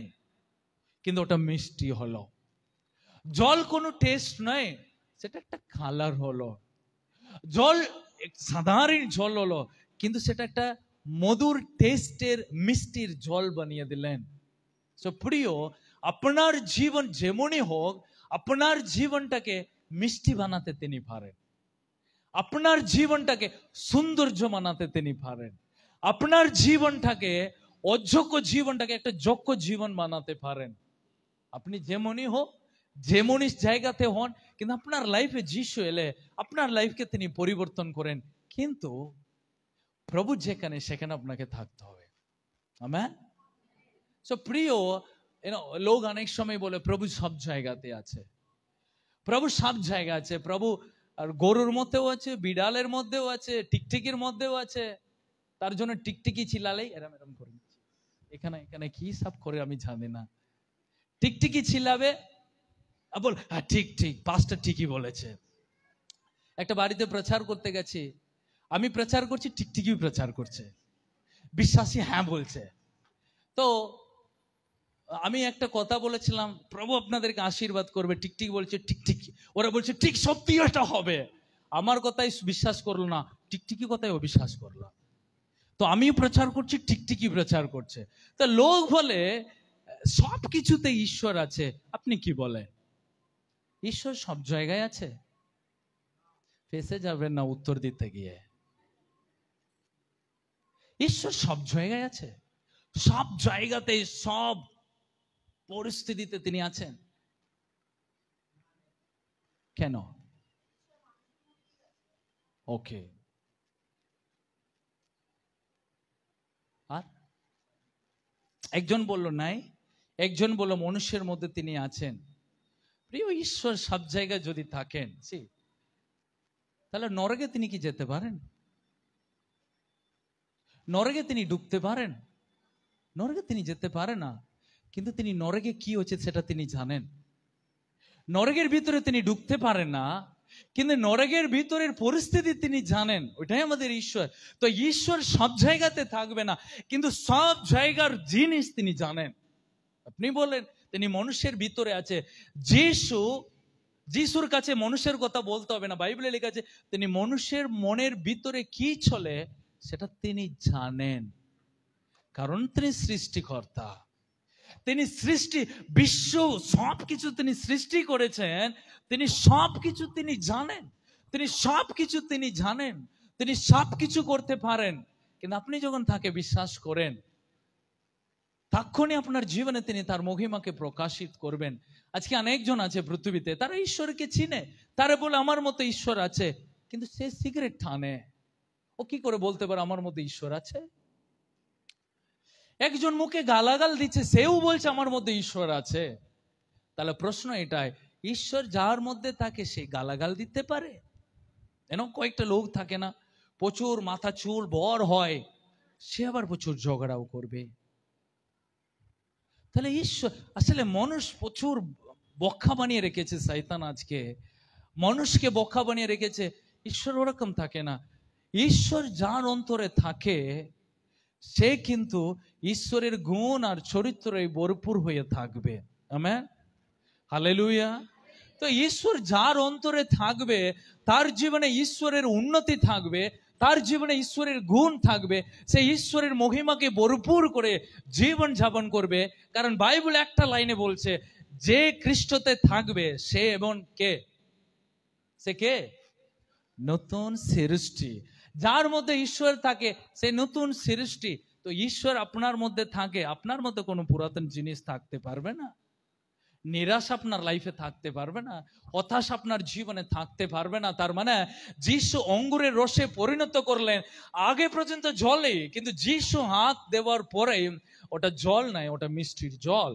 কিন্তু ওটা মিষ্টি হলো। জল কোনো টেস্ট নাই, সেটা একটা কালার হলো। জল সাধারণ জল হলো, কিন্তু সেটা একটা মধুর টেস্টের মিষ্টির জল বানিয়ে দিলেন। তো প্রিয়, আপনার জীবন যেমনই হোক, আপনার জীবনটাকে মিষ্টি বানাতে তিনি পারেন। আপনার জীবনটাকে সৌন্দর্য বানাতে তিনি পারেন। আপনার জীবনটাকে অযোগ্য জীবনটাকে একটা যোগ্য জীবন বানাতে পারেন। আপনি যেমনই হোক, যেমনই জায়গাতে হন, কিন্তু আপনার লাইফে যিশু এলে আপনার লাইফকে তিনি পরিবর্তন করেন। কিন্তু প্রভু যেখানে সেখানে আপনাকে থাকতে হবে। আমেন। সো প্রিয়, লোক অনেক সময় বলে প্রভু সব জায়গাতে আছে। প্রভু সব জায়গা আছে। প্রভু আর গরুর মধ্যেও আছে, বিড়ালের মধ্যেও আছে, টিকটিকির মধ্যেও আছে। তার জন্য টিকটিকি চিল্লালেই এরম এরম করে এখানে এখানে কি সব করে আমি জানি না। টিকটিকি চিল্লাবে, বল হ্যাঁ ঠিক ঠিক, পাঁচটা ঠিকই বলেছে। একটা বাড়িতে প্রচার করতে গেছি, আমি প্রচার করছি, টিকটিকিও প্রচার করছে, বিশ্বাসী হ্যাঁ বলছে। তো আমি একটা কথা বলেছিলাম, প্রভু আপনাদেরকে আশীর্বাদ করবে, টিকটিকি বলছে টিকটিকি, ওরা বলছে ঠিক সত্যি এটা হবে। আমার কথাই বিশ্বাস করলো না, টিকটিকি কথাই অবিশ্বাস করলো। তো আমি প্রচার করছি, টিকটিকি প্রচার করছে। তো লোক বলে সব কিছুতে ঈশ্বর আছে। আপনি কি বলেন? ঈশ্বর সব জায়গায় আছে? ফেসে যাবেন না উত্তর দিতে গিয়ে। ঈশ্বর সব জায়গায় আছে, সব জায়গাতে, সব পরিস্থিতিতে তিনি আছেন। কেন? ওকে, আর একজন বলল নাই, একজন বলল মনুষ্যের মধ্যে তিনি আছেন। প্রিয়, ঈশ্বর সব জায়গায় যদি থাকেন, তাহলে নরকে তিনি কি যেতে পারেন? নরকে তিনি ঢুকতে পারেন? নরকে তিনি যেতে পারে না। কিন্তু তিনি নরকে কি হচ্ছে সেটা তিনি জানেন। নরকের ভিতরে তিনি ঢুকতে পারেন না, কিন্তু নরকের ভিতরের পরিস্থিতি তিনি জানেন, ওইটাই আমাদের ঈশ্বর। তো ঈশ্বর সব জায়গাতে থাকবে না, কিন্তু সব জায়গার জিনিস তিনি জানেন। আপনি বলেন তিনি মানুষের ভিতরে আছে। যিশুর কাছে মানুষের কথা বলতে হবে না, বাইবেলে লেখা আছে তিনি মানুষের মনের ভিতরে কি চলে সেটা তিনি জানেন, কারণ তিনি সৃষ্টিকর্তা। তিনি বিশ্ব সবকিছু তিনি সৃষ্টি করেছেন, তিনি সবকিছু তিনি জানেন, তিনি সবকিছু তিনি জানেন, তিনি সবকিছু করতে পারেন। কিন্তু আপনি যখন তাকে বিশ্বাস করেন, তখনই আপনার জীবনে তিনি তার মহিমাকে প্রকাশিত করবেন। আজকে অনেকজন আছে পৃথিবীতে, তারা ঈশ্বরকে চিনে, তারা বলে আমার মতো ঈশ্বর আছে, কিন্তু সে সিগারেট টানে। ও কি করে বলতে পারে আমার মধ্যে ঈশ্বর আছে? একজন মুখে গালাগাল দিচ্ছে, সেও বলছে আমার মধ্যে ঈশ্বর আছে। তাহলে প্রশ্ন এটাই, ঈশ্বর যার মধ্যে থাকে সে গালাগাল দিতে পারে? কয়েকটা লোক থাকে না, প্রচুর মাথা চুল বর হয়, সে আবার প্রচুর ঝগড়াও করবে। তাহলে ঈশ্বর আসলে মানুষ প্রচুর বক্কা বানিয়ে রেখেছে, শয়তান আজকে মানুষকে বক্কা বানিয়ে রেখেছে। ঈশ্বর ওরকম থাকে না। ঈশ্বর যার অন্তরে থাকে সে কিন্তু ঈশ্বরের গুণ আর চরিত্রে ভরপুর হয়ে থাকবে। Amen, hallelujah. তো ঈশ্বর যার অন্তরে থাকবে তার জীবনে ঈশ্বরের উন্নতি থাকবে, তার জীবনে ঈশ্বরের গুণ থাকবে, সে ঈশ্বরের মহিমাকে ভরপুর করে জীবন যাপন করবে। কারণ বাইবেল একটা লাইনে বলছে, যে খ্রিস্টতে থাকবে সে এবং সে কে? নতুন সৃষ্টি। যার মধ্যে ঈশ্বর থাকে সে নতুন সৃষ্টি। তো ঈশ্বর আপনার মধ্যে থাকে, আপনার মধ্যে কোনো পুরাতন জিনিস থাকতে পারবে না, নিরাশ আপনার লাইফে থাকতে পারবে না, হতাশ আপনার জীবনে থাকতে পারবে না। তার মানে যিশু অঙ্গুরের রসে পরিণত করলেন, আগে পর্যন্ত জলে, কিন্তু যিশু হাত দেওয়ার পরে ওটা জল নাই, ওটা মিষ্টির জল।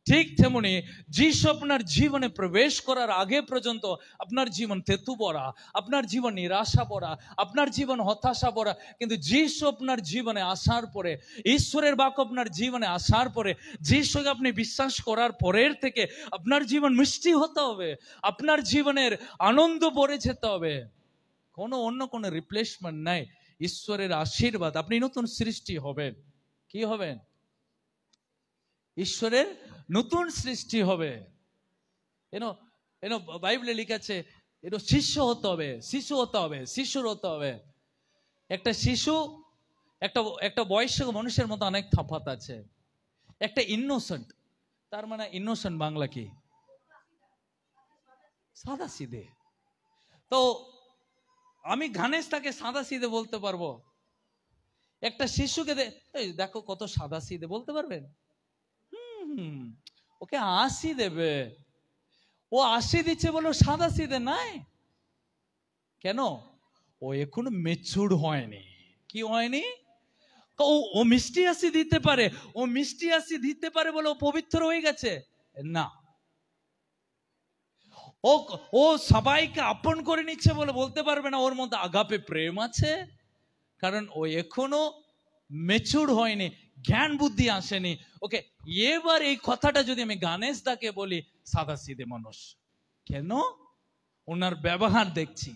ঠিক তেমনি যিশু আপনার জীবনে প্রবেশ করার আগে পর্যন্ত আপনার জীবন তেতু ভরা, আপনার জীবন নিরাশা ভরা, আপনার জীবন হতাশা ভরা। কিন্তু যিশু আপনার জীবনে আসার পরে, ঈশ্বরের বাক্য আপনার জীবনে আসার পরে, যিশুকে আপনি বিশ্বাস করার পরের থেকে আপনার জীবন মিষ্টি হতে হবে, আপনার জীবনের আনন্দ ভরে যেতে হবে। অন্য কোনো রিপ্লেসমেন্ট নাই। ঈশ্বরের আশীর্বাদ, আপনি নতুন সৃষ্টি হবেন। কি হবেন? ঈশ্বরের নতুন সৃষ্টি হবে। বাইবেলে লিখেছে শিষ্য হতে হবে, শিশু হতে হবে, শিশুর হতে হবে। একটা শিশু একটা বয়স্ক মানুষের মতো অনেক তফাৎ আছে। একটা ইনোসেন্ট, তার মানে ইনোসেন্ট বাংলা কি? সাদা সিধে। তো আমি গণেশ তাকে সাদা সিধে বলতে পারবো? একটা শিশুকে দেখো কত সাদা সিধে, বলতে পারবেন? ওকে 80 দেবে, ও 80 দিচ্ছে বলে সাদা সিধে নাই কেন? ও এখনো ম্যাচিউরড হয়নি। কি হয়নি? ও মিষ্টি 80 দিতে পারে, ও মিষ্টি 80 দিতে পারে বলে ও পবিত্র হয়ে গেছে না। ও সবাইকে আপন করে নিচ্ছে বলে বলতে পারবে না ওর মধ্যে আগাপে প্রেম আছে, কারণ ও এখনো ম্যাচিউরড হয়নি, জ্ঞান বুদ্ধি আসেনি। ওকে, এবার এই কথাটা যদি আমি গণেশ দাকে বলি, সাদা সিধে মানুষ। কেন? ওনার ব্যবহার দেখছি,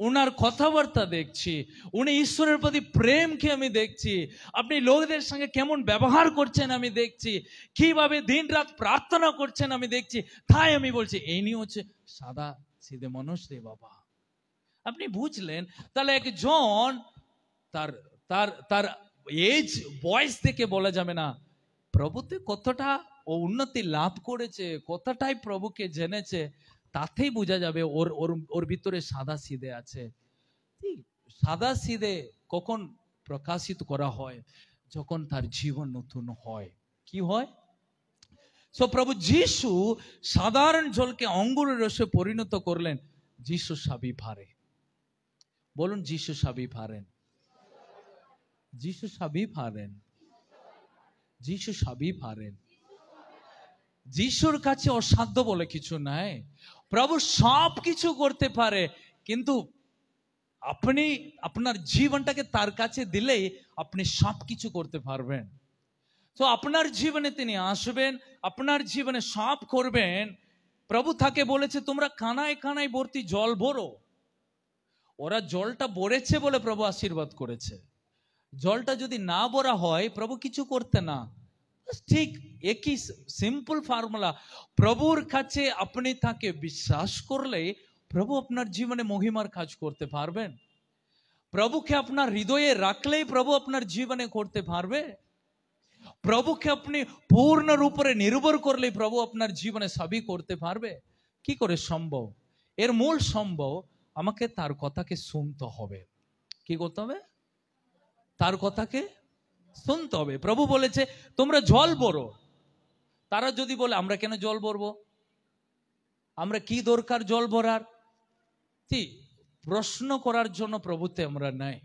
ওনার কথাবার্তা দেখছি, উনি ঈশ্বরের প্রতি প্রেমকে আমি দেখছি, আপনি লোকদের সঙ্গে কেমন ব্যবহার করছেন আমি দেখছি, কিভাবে দিন রাত প্রার্থনা করছেন আমি দেখছি। তাই আমি বলছি এই নিয়ে হচ্ছে সাদা সিধে মানুষ রে বাবা। আপনি বুঝলেন? তাহলে একজন তার তার তার এজ বয়স থেকে বলা যাবে না প্রভুতে কতটা ও উন্নতি লাভ করেছে, কতটাই প্রভুকে জেনেছে, তাতেই বোঝা যাবে ওর ওর ওর ভিতরে সাদা সিধে আছে। সাদা সিধে কখন প্রকাশিত করা হয়? যখন তার জীবন নতুন হয়। কি হয়? প্রভু যিশু সাধারণ জলকে অঙ্গুরের রসে পরিণত করলেন। যিশু সবই পারে। বলুন, যিশু সবই পারেন। যিশু সবই পারেন। যিশু সবই পারেন। যিশুর কাছে অসাধ্য বলে কিছু নাই। প্রভু সব কিছু করতে পারে, কিন্তু আপনি আপনার জীবনটাকে তার কাছে দিলেই আপনি সব কিছু করতে পারবেন। তো আপনার জীবনে তিনি আসবেন, আপনার জীবনে সব করবেন, প্রভু তাকে বলেছে তোমরা কানায় কানায় ভর্তি জল ভরো। ওরা জলটা ভরেছে বলে প্রভু আশীর্বাদ করেছে। জলটা যদি না ভরা হয় প্রভু কিছু করতে না। ঠিক একই সিম্পল ফর্মুলা। প্রভুর কাছে আপনি তাকে বিশ্বাস করলে প্রভু আপনার জীবনে মহিমার কাজ করতে পারবেন। প্রভুকে আপনার হৃদয়ে রাখলেই প্রভু আপনার জীবনে করতে পারবে। প্রভুকে আপনি পূর্ণ রূপে নির্ভর করলেই প্রভু আপনার জীবনে সবই করতে পারবে। কি করে সম্ভব? এর মূল সম্ভব আমাকে তার কথাকে শুনতে হবে। কি করতে হবে? তার কথাকে শুনতে হবে। প্রভু বলেছে তোমরা জল ভরো। তারা যদি বলে আমরা কেন জল ভরবো, আমরা কি দরকার জল ভরার, প্রশ্ন করার জন্য প্রভুতে আমরা নাই।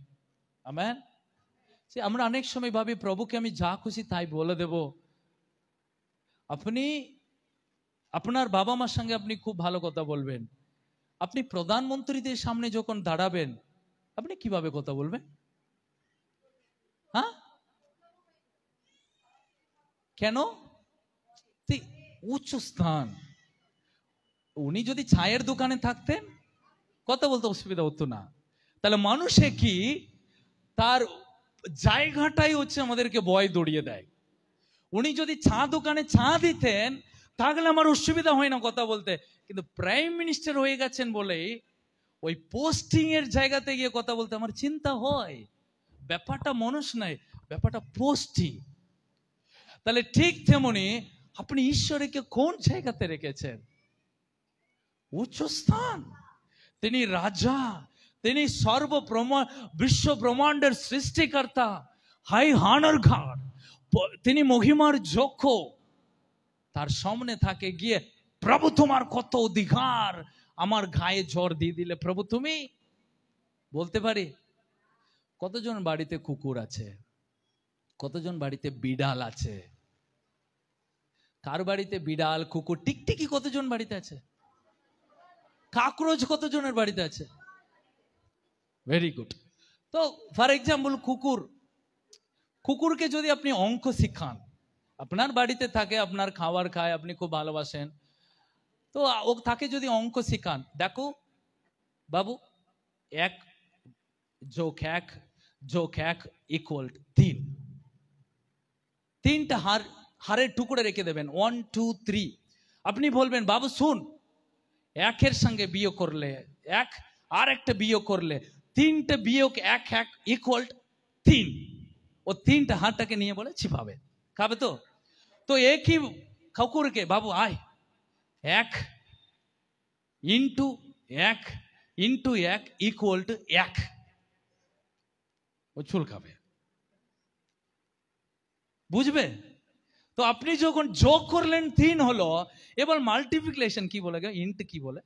আমেন। আমরা অনেক সময় ভাবি প্রভুকে আমি যা খুশি তাই বলে দেব। আপনি আপনার বাবা মার সঙ্গে আপনি খুব ভালো কথা বলবেন, আপনি প্রধানমন্ত্রীদের সামনে যখন দাঁড়াবেন আপনি কিভাবে কথা বলবেন? হ্যাঁ, কেন? উচ্চ স্থান। উনি যদি চায়ের দোকানে থাকতেন কথা বলতে অসুবিধা হতো না। তাহলে মানুষে কি তার জায়গাটাই হচ্ছে আমাদেরকে ভয় দড়িয়ে দেয়। উনি যদি চা দোকানে চা দিতেন তাহলে আমার অসুবিধা হয় না কথা বলতে। কিন্তু প্রাইম মিনিস্টার হয়ে গেছেন বলেই ওই পোস্টিং এর জায়গাতে গিয়ে কথা বলতে আমার চিন্তা হয়। ব্যাপারটা মানুষ নাই, ব্যাপারটা পোস্টিং। তাহলে ঠিক তেমনি আপনি ঈশ্বরকে কোন জায়গাতে রেখেছেন? উচ্চ স্থান। তিনি রাজা, তিনি বিশ্ব ব্রহ্মাণ্ডের সৃষ্টিকর্তা, হাই হানার ঘাট, তিনি মহিমার যোগ্য। তার সামনে থাকে গিয়ে প্রভু তোমার কত অধিকার, আমার গায়ে জ্বর দিয়ে দিলে প্রভু তুমি বলতে পারি? কতজন বাড়িতে কুকুর আছে? কতজন বাড়িতে বিড়াল আছে? কার বাড়িতে বিড়াল কুকুর টিকটিকি কতজন বাড়িতে আছে? কাকরোচ কতজনের বাড়িতে আছে? Very good. তো ফর এক্সাম্পল কুকুরকে যদি আপনি অঙ্ক শিখান, আপনার বাড়িতে থাকে, আপনার খাবার খায়, আপনি খুব ভালোবাসেন, তো তাকে যদি অঙ্ক শিখান, দেখো বাবু 1 + 1 = 3, 3টা হারের টুকরো রেখে দেবেন 1 2 3। আপনি বলবেন বাবু শুন, 1-এর সঙ্গে বিয়োগ করলে 1, আর একটা বিয়োগ করলে 3টে বিয়োগ 1 1 = 3। ও 3টা হারটাকে নিয়ে বলে ছিপাবে, খাবে তো। তো একই কুকুরকে বাবু আয় 1 × 1 × 1 = 1, ও চুল খাবে, বুঝবে? তো আপনি যখন যোগ করলেন 3 হলো, এবার মাল্টিপ্লিকেশন কি বলে, ইন্ট কি বলে,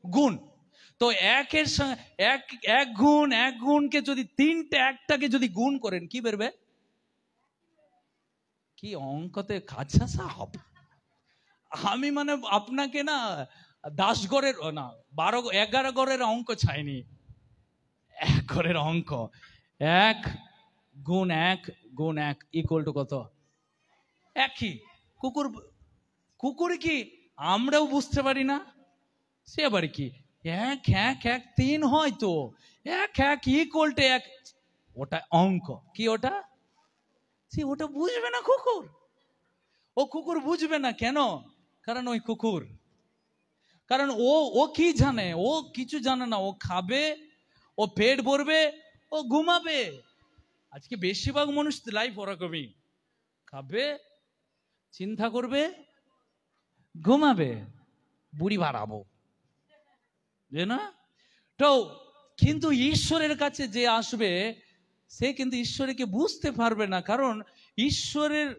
গুণ। তো 1-এর সঙ্গে 1 গুণ 1 গুণকে যদি 3টে একটাকে যদি গুণ করেন কি বেরবে? কি অঙ্কতে কাঁচা সাপ। আমি মানে আপনাকে না 10 ঘরের না 12 11 ঘরের অঙ্ক চাইনি, 1 ঘরের অঙ্ক। 1 গুণ 1 গুণ 1 = কত? একই। কুকুর কি আমরাও বুঝতে পারি না? সে আবার কি 1 1 1 3 হয় তো 1 1 = 1, ওটা অঙ্ক। কি ওটা? ওটা বুঝবে না কুকুর। ও কুকুর বুঝবে না কেন? কারণ ওই কুকুর, কারণ ও কি জানে? ও কিছু জানে না। ও খাবে, ও পেট ভরবে, ও ঘুমাবে। আজকে বেশিরভাগ মানুষ লাইফ ওরকমই, খাবে, চিন্তা করবে, ঘুমাবে, বুড়ি বাড়াবো, না? তো কিন্তু ঈশ্বরের কাছে যে আসবে সে কিন্তু ঈশ্বরকে বুঝতে পারবে না, কারণ ঈশ্বরের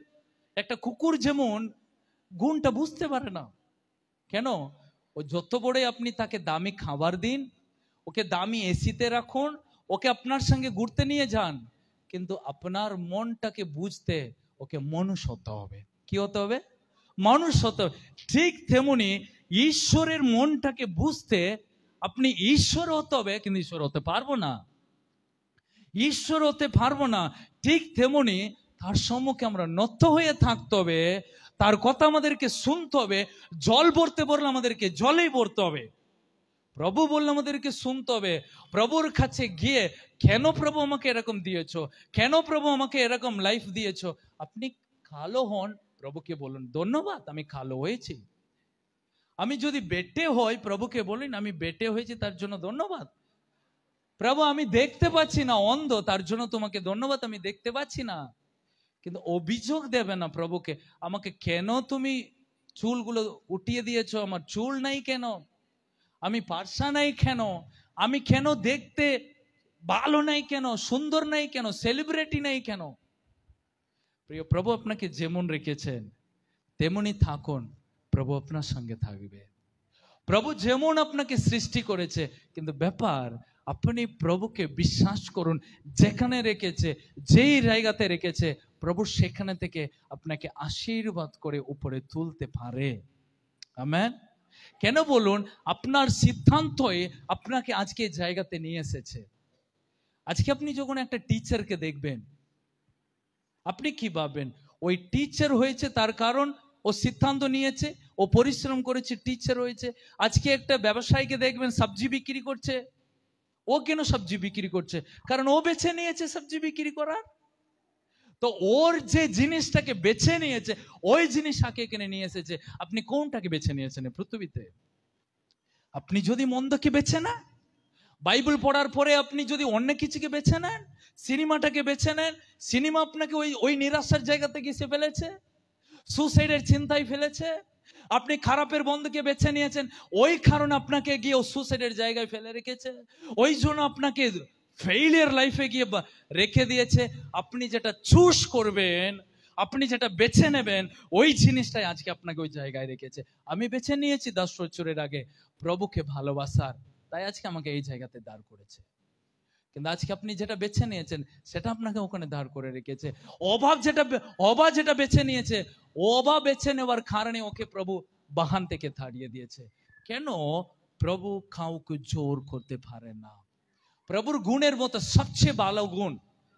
একটা কুকুর যেমন গুণটা বুঝতে পারে না। কেন? ও যত বড় আপনি তাকে দামি খাবার দিন, ওকে দামি এসিতে রাখুন, ওকে আপনার সঙ্গে ঘুরতে নিয়ে যান, কিন্তু আপনার মনটাকে বুঝতে ওকে মানুষ হতে হবে। কি হতে হবে? মানুষ হতে হবে। ঠিক তেমনি ঈশ্বরের মনটাকে বুঝতে আপনি ঈশ্বর হতে হবে, কিন্তু ঈশ্বর হতে পারবো না, ঈশ্বর হতে পারবো না। ঠিক তেমনি তার সম্মুখে আমরা নত হয়ে থাকতে হবে, তার কথা আমাদেরকে শুনতে হবে। জল ভরতে বললে আমাদেরকে জলেই ভরতে হবে। প্রভু বললে আমাদেরকে শুনতে হবে। প্রভুর কাছে গিয়ে, কেন প্রভু আমাকে এরকম দিয়েছো, কেন প্রভু আমাকে এরকম লাইফ দিয়েছো। আপনি কালো হন, প্রভুকে বলুন ধন্যবাদ আমি কালো হয়েছি। আমি যদি বেটে হই, প্রভুকে বলুন আমি বেটে হয়েছি, তার জন্য ধন্যবাদ। প্রভু আমি দেখতে পাচ্ছি না, অন্ধ, তার জন্য তোমাকে ধন্যবাদ, আমি দেখতে পাচ্ছি না। কিন্তু অভিযোগ দেবে না প্রভুকে, আমাকে কেন তুমি চুলগুলো উঠিয়ে দিয়েছো, আমার চুল নাই কেন, আমি পারসা নাই কেন, আমি কেন দেখতে ভালো নাই কেন, সুন্দর নাই কেন, সেলিব্রিটি নাই কেন। প্রিয়, প্রভু আপনাকে যেমন রেখেছেন তেমনই থাকুন, প্রভু আপনার সঙ্গে থাকবে। প্রভু যেমন আপনাকে সৃষ্টি করেছে, কিন্তু ব্যাপার আপনি প্রভুকে বিশ্বাস করুন, যেখানে রেখেছে, যেই জায়গাতে রেখেছে, প্রভু সেখানে থেকে আপনাকে আশীর্বাদ করে উপরে তুলতে পারে। আমেন। কেন বলুন, আপনার সিদ্ধান্তই আপনাকে আজকে জায়গাতে নিয়ে এসেছে। আজকে আপনি যখন একটা টিচারকে দেখবেন, আপনি কি ভাববেন? ওই টিচার হয়েছে তার কারণ ও সিদ্ধান্ত নিয়েছে, ও পরিশ্রম করেছে, টিচার হয়েছে। আজকে একটা ব্যবসায়ীকে দেখবেন সবজি বিক্রি করছে, ও কেন সবজি বিক্রি করছে? কারণ ও বেছে নিয়েছে সবজি বিক্রি করার। তো ওর যে জিনিসটাকে বেছে নিয়েছে, ওই জিনিস আগে এখানে নিয়ে এসেছে। আপনি কোনটাকে বেছে নিয়েছেন পৃথিবীতে? আপনি যদি মন্দকে বেছে নেন, বাইবেল পড়ার পরে আপনি যদি অন্য কিছুকে বেছে নেন, সিনেমাটাকে বেছে নেন, সিনেমা আপনাকে ওই ওই নিরাশার জায়গাতে গিয়ে ফেলেছে, সুসাইডের চিন্তায় ফেলেছে। আপনি খারাপের বন্ধুকে বেছে নিয়েছেন, ওই কারণে আপনাকে গিয়ে ও সুসাইডের জায়গায় ফেলে রেখেছে, ওই জন্য আপনাকে ফেইলিয়ার লাইফে গিয়ে রেখে দিয়েছে। আপনি যেটা চুজ করবেন, আপনি যেটা বেছে নেবেন, ওই জিনিসটাই আজকে আপনাকে ওই জায়গায় রেখেছে। আমি বেছে নিয়েছি 10 বছরের আগে প্রভুকে ভালোবাসার, তাই আজকে আমাকে এই জায়গাতে দাঁড় করেছে। কিন্তু আজকে আপনি যেটা বেছে নিয়েছেন, সেটা আপনাকে ওখানে দাঁড় করে রেখেছে। অভাব যেটা বেছে নিয়েছে, অভাব বেছে নেওয়ার কারণে ওকে প্রভু বাহান থেকে তাড়িয়ে দিয়েছে। কেন? প্রভু কাউকে জোর করতে পারে না। প্রভুর গুণের মতো সবচেয়ে ভালো গুণ,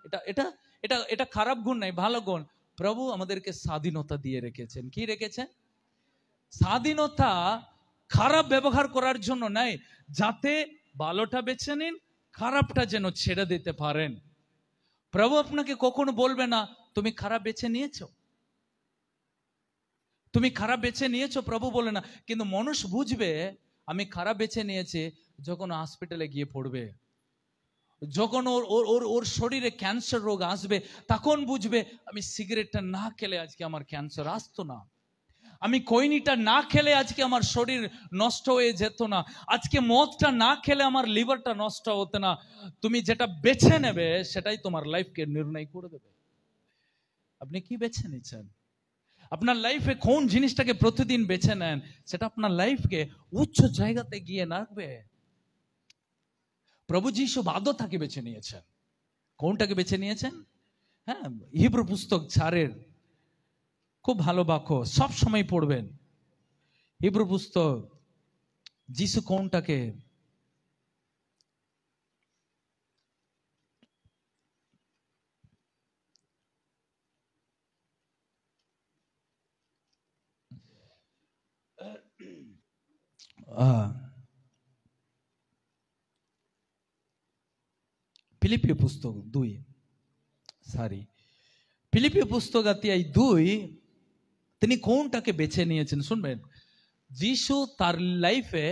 এটা এটা এটা এটা খারাপ গুণ নাই, ভালো গুণ। প্রভু আমাদেরকে স্বাধীনতা দিয়ে রেখেছেন। কি রেখেছেন? স্বাধীনতা খারাপ ব্যবহার করার জন্য নাই, যাতে ভালোটা বেছে নিন, খারাপটা যেন ছেড়ে দিতে পারেন। প্রভু আপনাকে কখনো বলবে না তুমি খারাপ বেছে নিয়েছো, তুমি খারাপ বেছে নিয়েছো, প্রভু বলে না। কিন্তু মানুষ বুঝবে আমি খারাপ বেছে নিয়েছি যখন হসপিটালে গিয়ে পড়বে, যখন ওর শরীরে ক্যান্সার রোগ আসবে, তখন বুঝবে আমি সিগারেটটা না খেলে আজকে আমার ক্যান্সার আসতো না, আমি খৈনিটা না খেলে আজকে আমার শরীর নষ্ট হয়ে যেত না, আজকে মদটা না খেলে আমার লিভারটা নষ্ট হতো না। তুমি যেটা বেছে নেবে সেটাই তোমার লাইফকে নির্ণয় করে দেবে। আপনি কি বেছে নিচ্ছেন? আপনার লাইফে কোন জিনিসটাকে প্রতিদিন বেছে নেন, সেটা আপনার লাইফকে উচ্চ জায়গাতে গিয়ে রাখবে। প্রভু যীশু বাধ্যতাকে বেছে নিয়েছেন। কোনটাকে বেছে নিয়েছেন? হ্যাঁ, হিব্রু পুস্তক 4 খুব ভালো বাক্য, সব সময় পড়বেন। হিব্রু পুস্তক, যীশু কোনটাকে ফিলিপিও পুস্তক 2, ফিলিপিও পুস্তক 2, তিনি কোনটাকে বেছে নিয়েছেন শুনবেন। যিশু তার লাইফে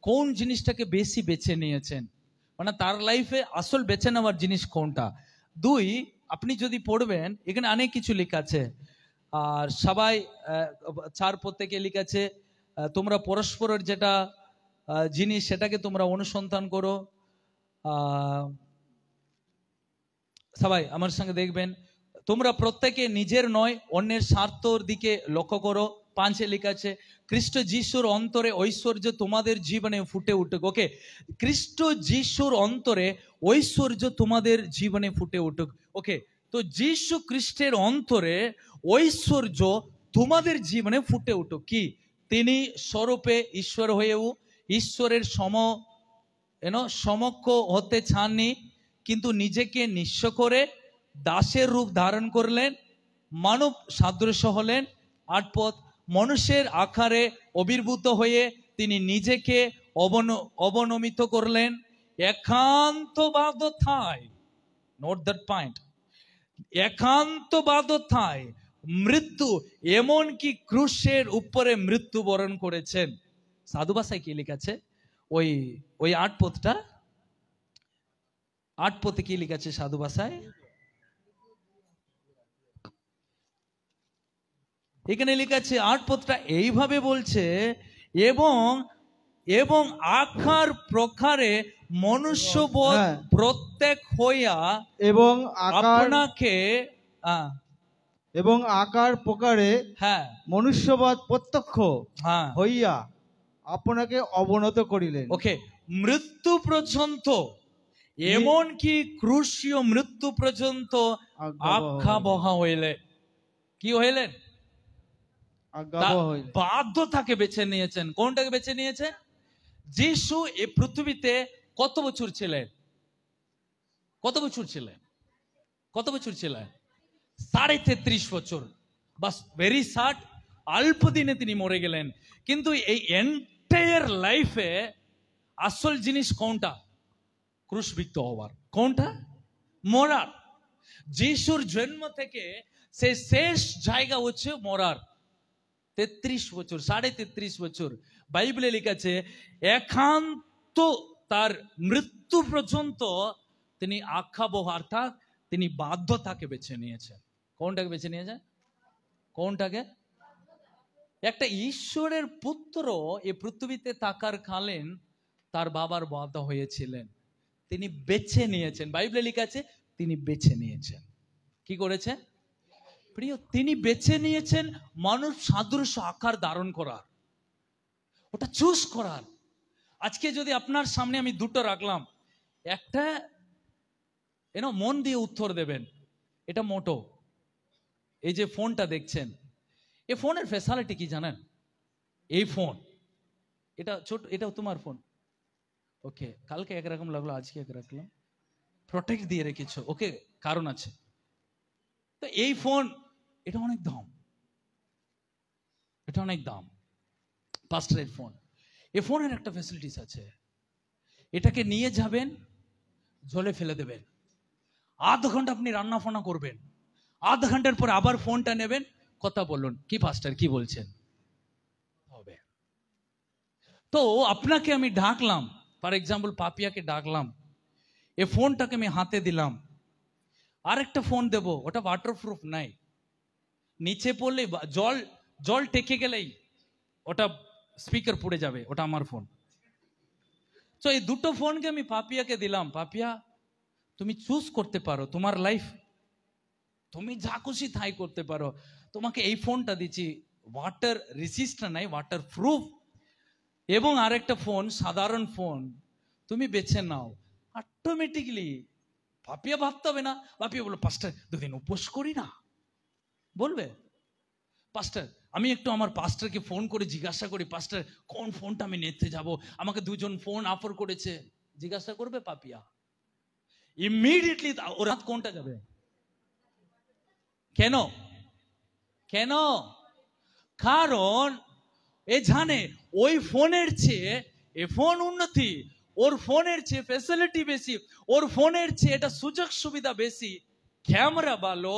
কোন জিনিসটাকে বেশি বেছে নিয়েছেন, মানে তার লাইফে আসল বেছে নেওয়ার জিনিস কোনটা। 2, আপনি যদি পড়বেন এখানে অনেক কিছু লেখা আছে, আর সবাই 4 প্রত্যেকে লেখা আছে তোমরা পরস্পরের যেটা জিনিস সেটাকে তোমরা অনুসন্ধান করো। সবাই আমার সঙ্গে দেখবেন, তোমরা প্রত্যেকে নিজের নয় অন্যের স্বার্থর দিকে লক্ষ্য করো। 5 লেখা আছে খ্রিস্ট যিশুর অন্তরে ঐশ্বর্য তোমাদের জীবনে ফুটে উঠুক। ওকে, খ্রিস্ট যিশুর অন্তরে ঐশ্বর্য তোমাদের জীবনে ফুটে উঠুক। ওকে, তো যিশু খ্রিস্টের অন্তরে ঐশ্বর্য তোমাদের জীবনে ফুটে উঠুক। কি? তিনি স্বরূপে ঈশ্বর হয়েও ঈশ্বরের সমক্ষ হতে চাননি, কিন্তু নিজেকে নিঃস্ব করে দাসের রূপ ধারণ করলেন, মানব সাদৃশ্য হলেন, আটপথ মানুষের আকারে আবির্ভূত হয়ে তিনি নিজেকে অবনমিত করলেন একান্তবাদথায়, নোট দ্যাট পয়েন্ট, একান্তবাদথায় মৃত্যু, এমনকি ক্রুশের উপরে মৃত্যুবরণ করেছেন। সাধু ভাষায় কি লিখেছে ওই আটপথে কি লিখেছে সাধু ভাষায়? এখানে লিখেছে আটপথটা এইভাবে বলছে, এবং আকার প্রকারে মনুষ্যবোধ প্রত্যেক হইয়া এবং আপনাকে এবং আকার প্রকারে মনুষ্যবোধ প্রত্যক্ষ হইয়া আপনাকে অবনত করিলেন। ওকে, মৃত্যু পর্যন্ত, এমনকি ক্রুশীয় মৃত্যু পর্যন্ত আজ্ঞা বহা হইলে, কি হইলেন? বাধ্যতাকে বেছে নিয়েছেন। কোনটাকে বেছে নিয়েছেন? যিশু এই পৃথিবীতে কত বছর ছিলেন? কত বছর ছিলেন? 33.5 বছর। বাস, ভেরি শর্ট, অল্প দিনে তিনি মরে গেলেন। কিন্তু এই এন্টায়ার লাইফে আসল জিনিস কোনটা? ক্রুশবিদ্ধ হওয়ার। কোনটা? মরার। যিশুর জন্ম থেকে সে শেষ জায়গা হচ্ছে মরার। 33 বছর, 33.5 বছর। বাইবেলে লিখেছে একান্ত তার মৃত্যু পর্যন্ত তিনি আজ্ঞাবহ, অর্থাৎ তিনি বাধ্যতাকে বেছে নিয়েছেন। কোনটাকে বেছে নিয়েছেন? কোনটাকে? একটা ঈশ্বরের পুত্র এই পৃথিবীতে থাকার কালীন তার বাবার বাধ্য হয়েছিলেন, তিনি বেছে নিয়েছেন। বাইবেলে লেখা আছে তিনি বেছে নিয়েছেন। কি করেছেন প্রিয়? তিনি বেছে নিয়েছেন মানুষ সাদৃশ্য আকার ধারণ করার, ওটা চুজ করার। আজকে যদি আপনার সামনে আমি দুটো রাখলাম, একটা মন দিয়ে উত্তর দেবেন, এটা মোটো। এই যে ফোনটা দেখছেন, এই ফোনের ফ্যাসিলিটি কি জানেন? এই ফোন, এটা ছোট, এটা তোমার ফোন, ওকে, কালকে একরকম লাগলো, আজকে এক রাখলাম, প্রোটেক্ট দিয়ে রেখেছো, ওকে, কারণ আছে। তো এই ফোন, এটা অনেক দাম, এটা অনেক দাম, পাস্টারের ফোন। এই ফোনের একটা ফ্যাসিলিটিস আছে, এটাকে নিয়ে যাবেন, জলে ফেলে দেবেন, আধা ঘন্টা আপনি রান্না ফান্না করবেন, আধা ঘন্টার পর আবার ফোনটা নেবেন, কথা বলুন, কি পাস্টার কি বলছেন হবে। তো আপনাকে আমি ডাকলাম, ফর এক্সাম্পল পাপিয়াকে ডাকলাম, এই ফোনটাকে আমি হাতে দিলাম, আরেকটা ফোন দেব, ওটা ওয়াটারপ্রুফ নাই, নিচে পড়লে জল টেকে গেলেই ওটা স্পিকার পড়ে যাবে, ওটা আমার ফোন। তো এই দুটো ফোনকে আমি পাপিয়াকে দিলাম, পাপিয়া তুমি চুজ করতে পারো তোমার লাইফ, তুমি যা খুশি তাই করতে পারো, তোমাকে এই ফোনটা দিচ্ছি, ওয়াটার রেজিস্টার নাই, ওয়াটার প্রুফ, এবং আরেকটা ফোন সাধারণ ফোন, তুমি বেছে নাও। অটোমেটিকলি পাপিয়া ভাবতে হবে না, পাপিয়া বলো পাস্টার দুদিন উপোস করি না, বলবে পাস্টার আমি একটু আমার পাস্টারকে ফোন করে জিজ্ঞাসা করি, পাস্টার কোন ফোনটা আমি নিতে যাব, আমাকে দুজন ফোন অফার করেছে, জিজ্ঞাসা করবে পাপিয়া? ইমিডিয়েটলি ওর হাত কোনটা যাবে? কেন? কেন? কারণ এ জানে ওই ফোনের চেয়ে এ ফোন উন্নতি, ওর ফোনের চেয়ে ফ্যাসিলিটি বেশি, ওর ফোনের চেয়ে এটা সুযোগ সুবিধা বেশি, ক্যামেরা ভালো,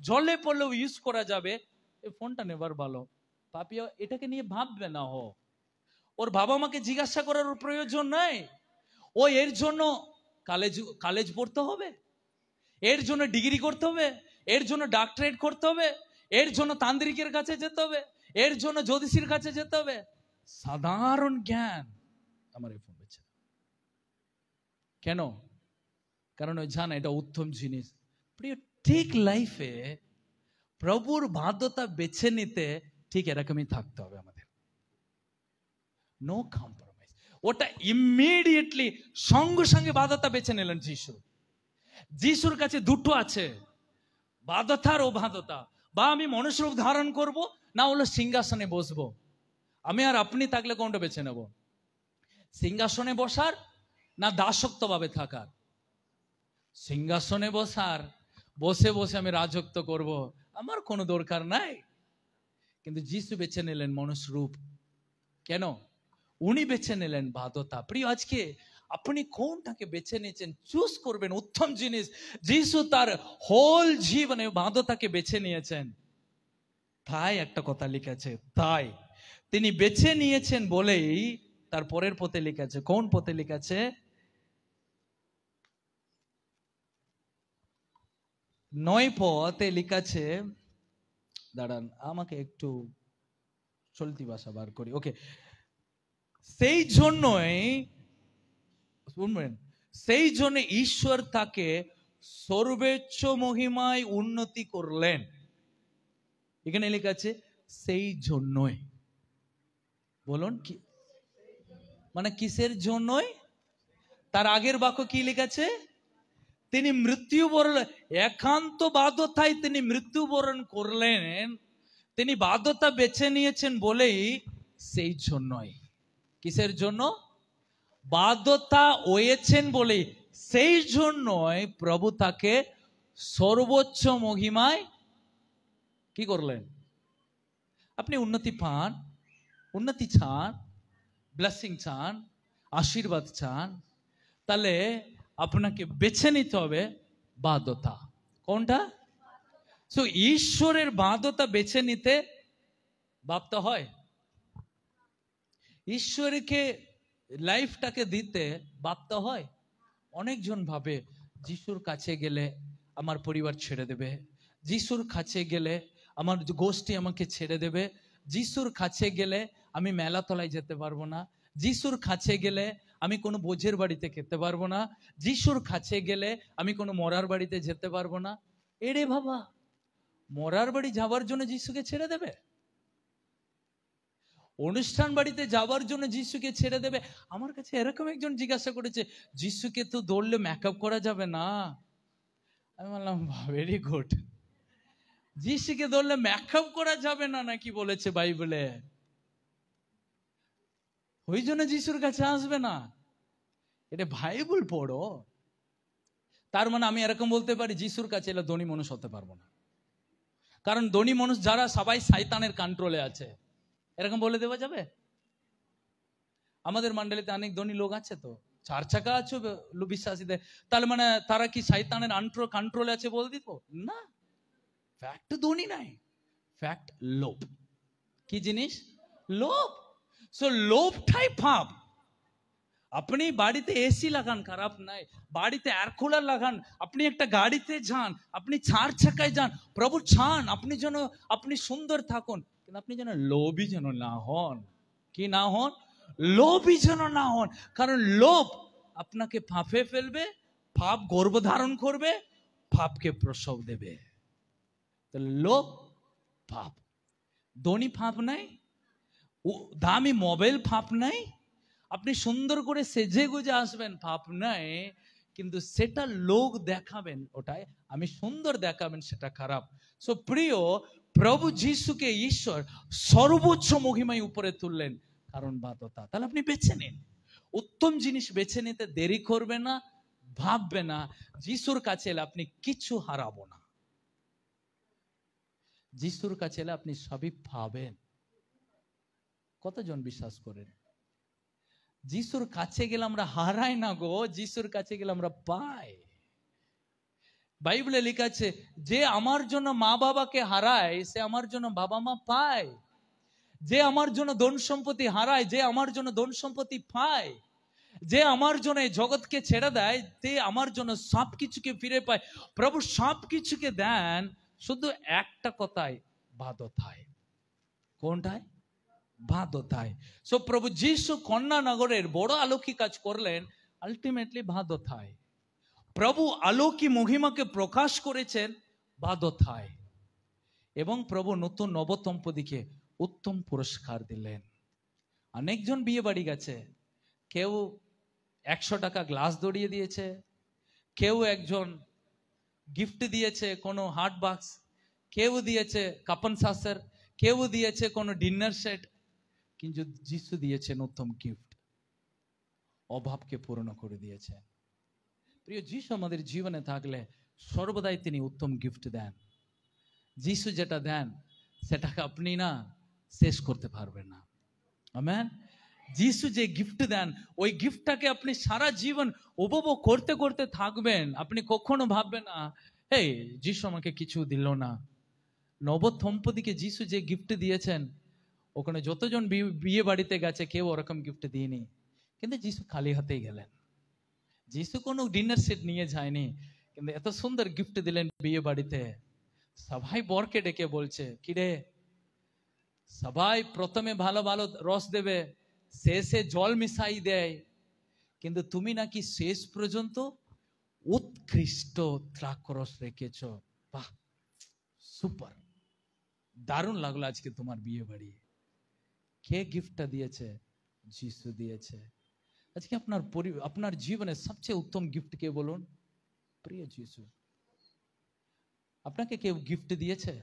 জলে পড়লেও ইউজ করা যাবে, এই ফোনটা নেবার ভালো। পাপিয়া এটাকে নিয়ে ভাববে না, ওর বাবা মাকে জিজ্ঞাসা করার প্রয়োজন নাই, ও এর জন্য কলেজ পড়তে হবে, এর জন্য ডিগ্রি করতে হবে, এর জন্য ডক্টরেট করতে হবে, এর জন্য তান্ত্রিকের কাছে যেতে হবে, এর জন্য জ্যোতিষীর কাছে যেতে হবে, সাধারণ জ্ঞান আমার এই ফোন বেছে। কেন? কারণ ওই জানা এটা উত্তম জিনিস। প্রিয়, ঠিক লাইফে প্রভুর বাধ্যতা বেছে নিতে ঠিক এরকমই থাকতে হবে আমাদের, নো কম্প্রোমাইজ। ওটা ইমিডিয়েটলি সঙ্গে সঙ্গে বাধ্যতা বেছে নিলেন যিশু। যিশুর কাছে দুটো আছে, বাধ্যতার ও বাধ্যতা, বা আমি মনুষ্য রূপ ধারণ করব, না হলো সিংহাসনে বসবো। আমি আর আপনি থাকলে কোনটা বেছে নেব? সিংহাসনে বসার না দাসত্ব ভাবে থাকার? সিংহাসনে বসার, বসে বসে আমি রাজত্ব করব, আমার কোনো দরকার নাই। কিন্তু যিশু বেছে নিলেন মনুষ্য রূপ। কেন? উনি বেছে নিলেন বাধ্যতা। প্রিয়, আজকে আপনি কোনটাকে বেছে নিয়েছেন? চুজ করবেন উত্তম জিনিস। যিশু তার হোল জীবনে বাধ্যতাকে বেছে নিয়েছেন। তাই একটা কথা লিখেছে, তাই তিনি বেছে নিয়েছেন বলেই তার পরের পথে লিখেছে। কোন পথে লিখেছে? 9 পথে লিখেছে, দাঁড়ান আমাকে একটু চলতি ভাষা বার করি। ওকে, সেই জন্যই শুনবেন, সেই জন্য ঈশ্বর তাকে সর্বোচ্চ মহিমায় উন্নতি করলেন। এখানে লেখা আছে সেই জন্যই। বলুন কি মানে কিসের জন্যই? তার আগের বাক্য কি লেখা আছে? তিনি মৃত্যুবরণ, একান্ত বাধ্যতায় তিনি মৃত্যুবরণ করলেন। তিনি বাধ্যতা বেছে নিয়েছেন বলেই সেই জন্যই। কিসের জন্য? বাধ্যতা হয়েছেন বলেই সেই জন্যই প্রভু তাকে সর্বোচ্চ মহিমায় কি করলেন? আপনি উন্নতি পান, উন্নতি চান, ব্লেসিং চান, আশীর্বাদ চান, তাহলে আপনাকে বেছে নিতে হবে বাধ্যতা। কোনটা? সো ঈশ্বরের বাধ্যতা বেছে নিতে ভাবতে হয়। ঈশ্বরকে লাইফটাকে দিতে ভাবতে হয়। অনেকজন ভাবে যিশুর কাছে গেলে আমার পরিবার ছেড়ে দেবে, যিশুর কাছে গেলে আমার গোষ্ঠী আমাকে ছেড়ে দেবে, যিশুর কাছে গেলে আমি মেলাতলায় যেতে পারবো না, যিশুর কাছে গেলে আমি কোনো বোঝের বাড়িতে খেতে পারবো না, যিশুর কাছে গেলে আমি কোনো মরার বাড়িতে যেতে পারবো না। এরে বাবা, মরার বাড়ি যাওয়ার জন্য যিশুকে ছেড়ে দেবে? অনুষ্ঠান বাড়িতে যাওয়ার জন্য যিশুকে ছেড়ে দেবে? আমার কাছে এরকম একজন জিজ্ঞাসা করেছে, যিশুকে তো দৌড়লে মেকআপ করা যাবে না। আমি বললাম ভেরি গুড, যিশুকে ধরলে মেকআপ করা যাবে না নাকি বলেছে বাইবেলে? ওই জন্য যিশুর কাছে আসবে না? এটা বাইবেল পড়ো। তার মানে আমি এরকম বলতে পারি, যিশুর কাছে এলে ধনী মানুষ হতে পারবো না, কারণ ধনী মানুষ যারা সবাই শয়তানের কন্ট্রোলে আছে। এরকম বলে দেওয়া যাবে? আমাদের মন্ডলীতে অনেক ধনী লোক আছে, তো 4 চাকা আছে বিশ্বাসীদের, তাহলে মানে তারা কি শয়তানের কন্ট্রোলে আছে বলে দিব? না, ফ্যাক্ট ধনী নাই, ফ্যাক্ট লোভ। কি জিনিস? লোভ। সো লোভটাই পাপ। আপনি বাড়িতে এসি লাগান, খারাপ নাই, বাড়িতে এয়ার কুলার লাগান, আপনি একটা গাড়িতে যান, আপনি 4 চাকায় যান, প্রভু চান আপনি যেন আপনি সুন্দর থাকুন, কিন্তু আপনি যেন লোভী যেন না হন। কি না হন? লোভী যেন না হন। কারণ লোভ আপনাকে পাপে ফেলবে, পাপ গর্ভধারণ করবে, পাপকে প্রসব দেবে। লোভ পাপ। ধনী পাপ নাই, দামি মোবাইল পাপ নাই, আপনি সুন্দর করে সেজে গুজে আসবেন পাপ নাই, কিন্তু সেটা লোক দেখাবেন, ওটাই আমি সুন্দর দেখাবেন, সেটা খারাপ। সো প্রিয়, প্রভু যিশুকে ঈশ্বর সর্বোচ্চ মহিমায় উপরে তুললেন, কারণ বাধ্যতা। তাহলে আপনি বেছে নিন উত্তম জিনিস, বেছে নিতে দেরি করবে না, ভাববে না। যিশুর কাছে এলে আপনি কিছু হারাবো না, যিশুর কাছে এলে আপনি সবই পাবেন। কতজন বিশ্বাস করেন? যিশুর কাছে গেলে আমরা হারাই না গো, যিশুর কাছে গেলে আমরা পাই। বাইবেলে লেখা আছে, যে আমার জন্য মা বাবাকে হারায় সে আমার জন্য বাবা মা পায়। যে আমার জন্য ধন সম্পত্তি হারায়, যে আমার জন্য ধন সম্পত্তি পায়। যে আমার জন্য এই জগৎকে ছেড়ে দেয়, তে আমার জন্য সবকিছুকে ফিরে পায়। প্রভু সবকিছুকে দেন, শুধু একটা কথায়, বাধ্যতায়। কোনটায়? বাধ্যতায়। সো প্রভু যিশু কন্যা নগরের বড় আলোকি কাজ করলেন, আলটিমেটলি বাধ্যতায়। প্রভু আলোকি মহিমাকে প্রকাশ করেছেন বাধ্যতায়। এবং প্রভু নতুন নবদম্পতিকে উত্তম পুরস্কার দিলেন। অনেকজন বিয়ে বাড়ি গেছে, কেউ 100 টাকা গ্লাস দড়িয়ে দিয়েছে, কেউ একজন গিফট দিয়েছে কোনো হার্ট বাক্স, কেউ দিয়েছে কাপন সাসের, কেউ দিয়েছে কোনো ডিনার সেট, কিন্তু যিশু দিয়েছেন উত্তম গিফট, অভাবকে পূর্ণ করে দিয়েছেন। প্রিয়, যিশু আমাদের জীবনে থাকলে সর্বদাই তিনি উত্তম গিফট দেন। যিশু যেটা দেন সেটাকে আপনি না শেষ করতে পারবেন না। আমেন। যিশু যে গিফট দেন, ওই গিফটটাকে আপনি সারা জীবন উপভোগ করতে করতে থাকবেন। আপনি কখনো ভাববেন না এই যিশু আমাকে কিছু দিল না। নবদম্পতিকে যিশু যে গিফট দিয়েছেন, ওখানে যতজন বিয়ে বাড়িতে গেছে কেউ ওরকম গিফট দিয়েনি, কিন্তু যিশু খালি হাতেই গেলেন। যিশু কোনো ডিনার সেট নিয়ে যায়নি, কিন্তু এত সুন্দর গিফট দিলেন বিয়ে বাড়িতে। সবাই বরকে ডেকে বলছে, কিরে সবাই প্রথমে ভালো ভালো রস দেবে, শেষে জল মিশাই দেয়, কিন্তু তুমি নাকি শেষ পর্যন্ত উৎকৃষ্ট দ্রাক্ষরস রেখেছ। বাহ, সুপার, দারুণ লাগলো আজকে তোমার বিয়ে বাড়ি। কে গিফটটা দিয়েছে? যিশু দিয়েছে। আজকে আপনার জীবনে সবচেয়ে উত্তম গিফট কে বলুন? প্রিয় যিশু। আপনাকে কেউ গিফট দিয়েছে?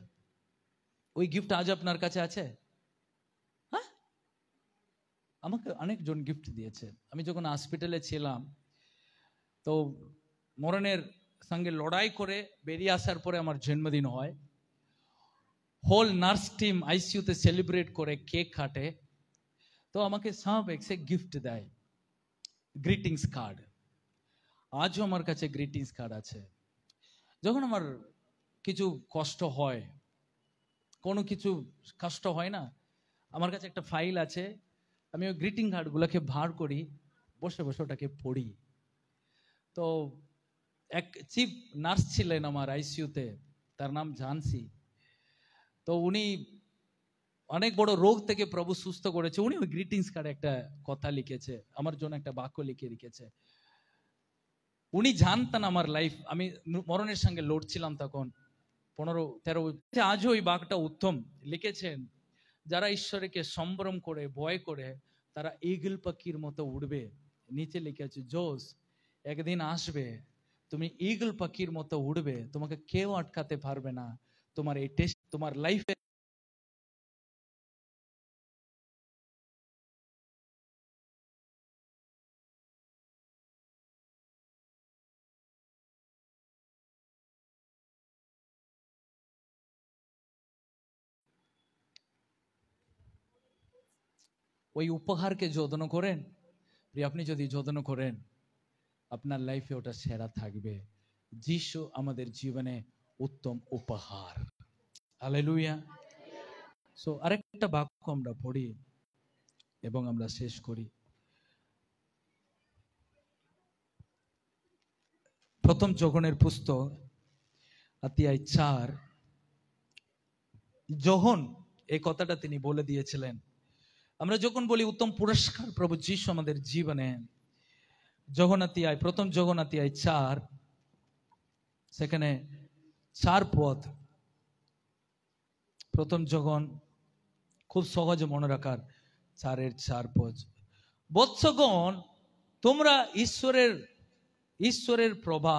ওই গিফট আজ আপনার কাছে আছে? হ্যাঁ, আমাকে অনেকজন গিফট দিয়েছে। আমি যখন হসপিটালে ছিলাম, তো মরণের সঙ্গে লড়াই করে বেরিয়ে আসার পরে আমার জন্মদিন হয়। হোল নার্স টিম আইসিইউতে সেলিব্রেট করে কেক কাটে, তো আমাকে সব একসে গিফট দেয়, গ্রিটিংস কার্ড। আজও আমার কাছে গ্রিটিংস কার্ড আছে। যখন আমার কিছু কষ্ট হয়, কোনো কিছু কষ্ট হয় না, আমার কাছে একটা ফাইল আছে, আমি ওই গ্রিটিং কার্ডগুলোকে ভার করি, বসে বসে ওটাকে পড়ি। তো এক চিফ নার্স ছিলেন আমার আইসিইউতে, তার নাম ঝান্সি। তো উনি অনেক বড় রোগ থেকে প্রভু সুস্থ করেছে। উনি ওই গ্রিটিংস কার্ডে একটা কথা লিখেছে, আমার জন্য একটা বাক্য লিখে রেখেছে। উনি জানতেন আমার লাইফ, আমি মরণের সঙ্গে লড়ছিলাম তখন 15-13। আজও ওই বাক্যটা উত্তম লিখেছেন, যারা ঈশ্বরকে সম্ভ্রম করে ভয় করে তারা ঈগল পাখির মতো উড়বে। নিচে লিখেছে, জোস একদিন আসবে, তুমি ঈগল পাখির মতো উড়বে, তোমাকে কেউ আটকাতে পারবে না। তোমার এই টেস্ট তোমার লাইফে ওই উপহারকে যত্ন করেন। আপনি যদি যত্ন করেন, আপনার লাইফে ওটা সেরা থাকবে। যিশু আমাদের জীবনে উত্তম উপহার। হালেলুয়া। সো আরেকটা বাক্য আমরা পড়ি এবং আমরা শেষ করি। প্রথম যোহনের পুস্তক অধ্যায় 4, যোহন এই কথাটা তিনি বলে দিয়েছিলেন। আমরা যখন বলি উত্তম পুরস্কার প্রভু যিশু আমাদের জীবনে, প্রথম যোহন অধ্যায় 4, সেখানে 4 পদ। প্রথম যোহন খুব সহজে মনে রাখার, 4 পদ। বৎসগণ, তোমরা ঈশ্বরের প্রভা,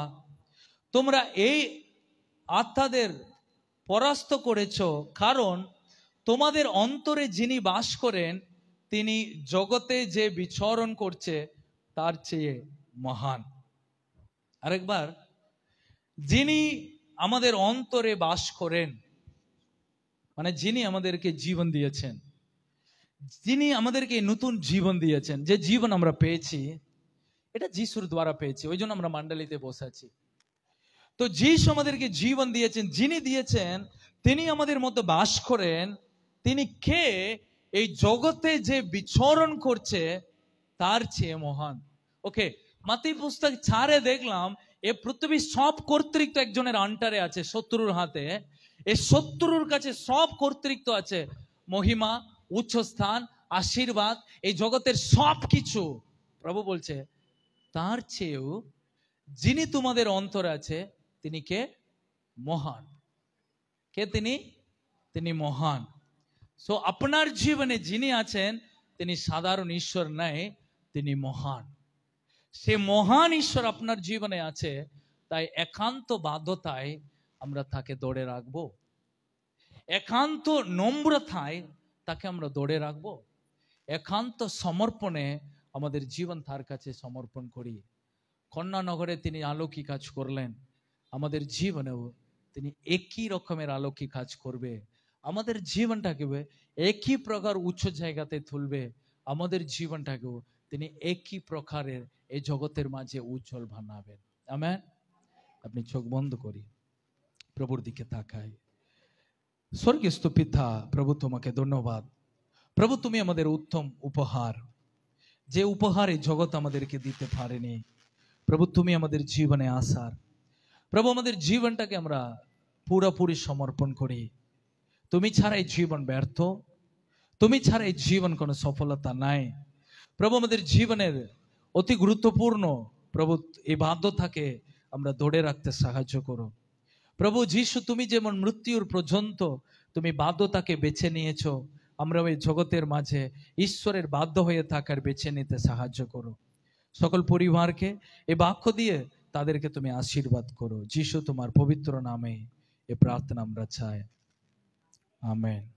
তোমরা এই আত্মাদের পরাস্ত করেছ, কারণ তোমাদের অন্তরে যিনি বাস করেন তিনি জগতে যে বিচরণ করছে তার চেয়ে মহান। আরেকবার, যিনি আমাদের অন্তরে বাস করেন, মানে যিনি আমাদেরকে জীবন দিয়েছেন, যিনি আমাদেরকে নতুন জীবন দিয়েছেন। যে জীবন আমরা পেয়েছি এটা যিশুর দ্বারা পেয়েছি, ওই জন্য আমরা মণ্ডলীতে বসে আছি। তো যিশু আমাদেরকে জীবন দিয়েছেন, যিনি দিয়েছেন তিনি আমাদের মধ্যে বাস করেন। তিনি কে? এই জগতে যে বিচরণ করছে তার চেয়ে মহান। ওকে, মাত্তাই পুস্তক 4 দেখলাম এ পৃথিবীর সব কর্তৃত্ব একজনের আন্ডারে আছে, শত্রুর হাতে। এই শত্রুর কাছে সব কর্তৃত্ব আছে, মহিমা, উচ্চস্থান, আশীর্বাদ, এই জগতের সব কিছু। প্রভু বলছে তার চেয়েও যিনি তোমাদের অন্তরে আছে তিনি কে? মহান। কে তিনি? তিনি মহান। সো আপনার জীবনে যিনি আছেন তিনি সাধারণ ঈশ্বর নয়, তিনি মহান। সে মহান ঈশ্বর আপনার জীবনে আছে, তাই একান্ত বাধ্যতায় আমরা তাকে ধরে রাখবো, একান্ত নম্রতায় তাকে আমরা ধরে রাখবো, একান্ত সমর্পণে আমাদের জীবন তার কাছে সমর্পণ করি। কন্যানগরে তিনি আলোকী কাজ করলেন, আমাদের জীবনেও তিনি একই রকমের আলোকী কাজ করবে। আমাদের জীবনটাকেও একই প্রকার উচ্চ জায়গাতে তুলবে, আমাদের জীবনটাকেও তিনি একই প্রকারের এই জগতের মাঝে উজ্জ্বল বানাবেন। আমেন। আপনি চোখ বন্ধ করি, প্রভুর দিকে তাকাই। স্বর্গস্থ পিতা, প্রভু তোমাকে ধন্যবাদ। প্রভু তুমি আমাদের উত্তম উপহার, যে উপহার এই জগৎ আমাদেরকে দিতে পারেনি। প্রভু তুমি আমাদের জীবনে আসার, প্রভু আমাদের জীবনটাকে আমরা পুরোপুরি সমর্পণ করি। তুমি ছাড়া এই জীবন ব্যর্থ, তুমি ছাড়া এই জীবন কোনো সফলতা নাই। প্রভু আমাদের জীবনের অতি গুরুত্বপূর্ণ প্রভু এই বাধ্যতাকে আমরা ধরে রাখতে সাহায্য করো। প্রভু যিশু, তুমি যেমন মৃত্যুর পর্যন্ত তুমি বাধ্যতাকে বেছে নিয়েছো, আমরা ওই জগতের মাঝে ঈশ্বরের বাধ্য হয়ে থাকার বেছে নিতে সাহায্য করো। সকল পরিবারকে এই বাক্য দিয়ে তাদেরকে তুমি আশীর্বাদ করো। যিশু তোমার পবিত্র নামে এ প্রার্থনা আমরা চাই, আমেন।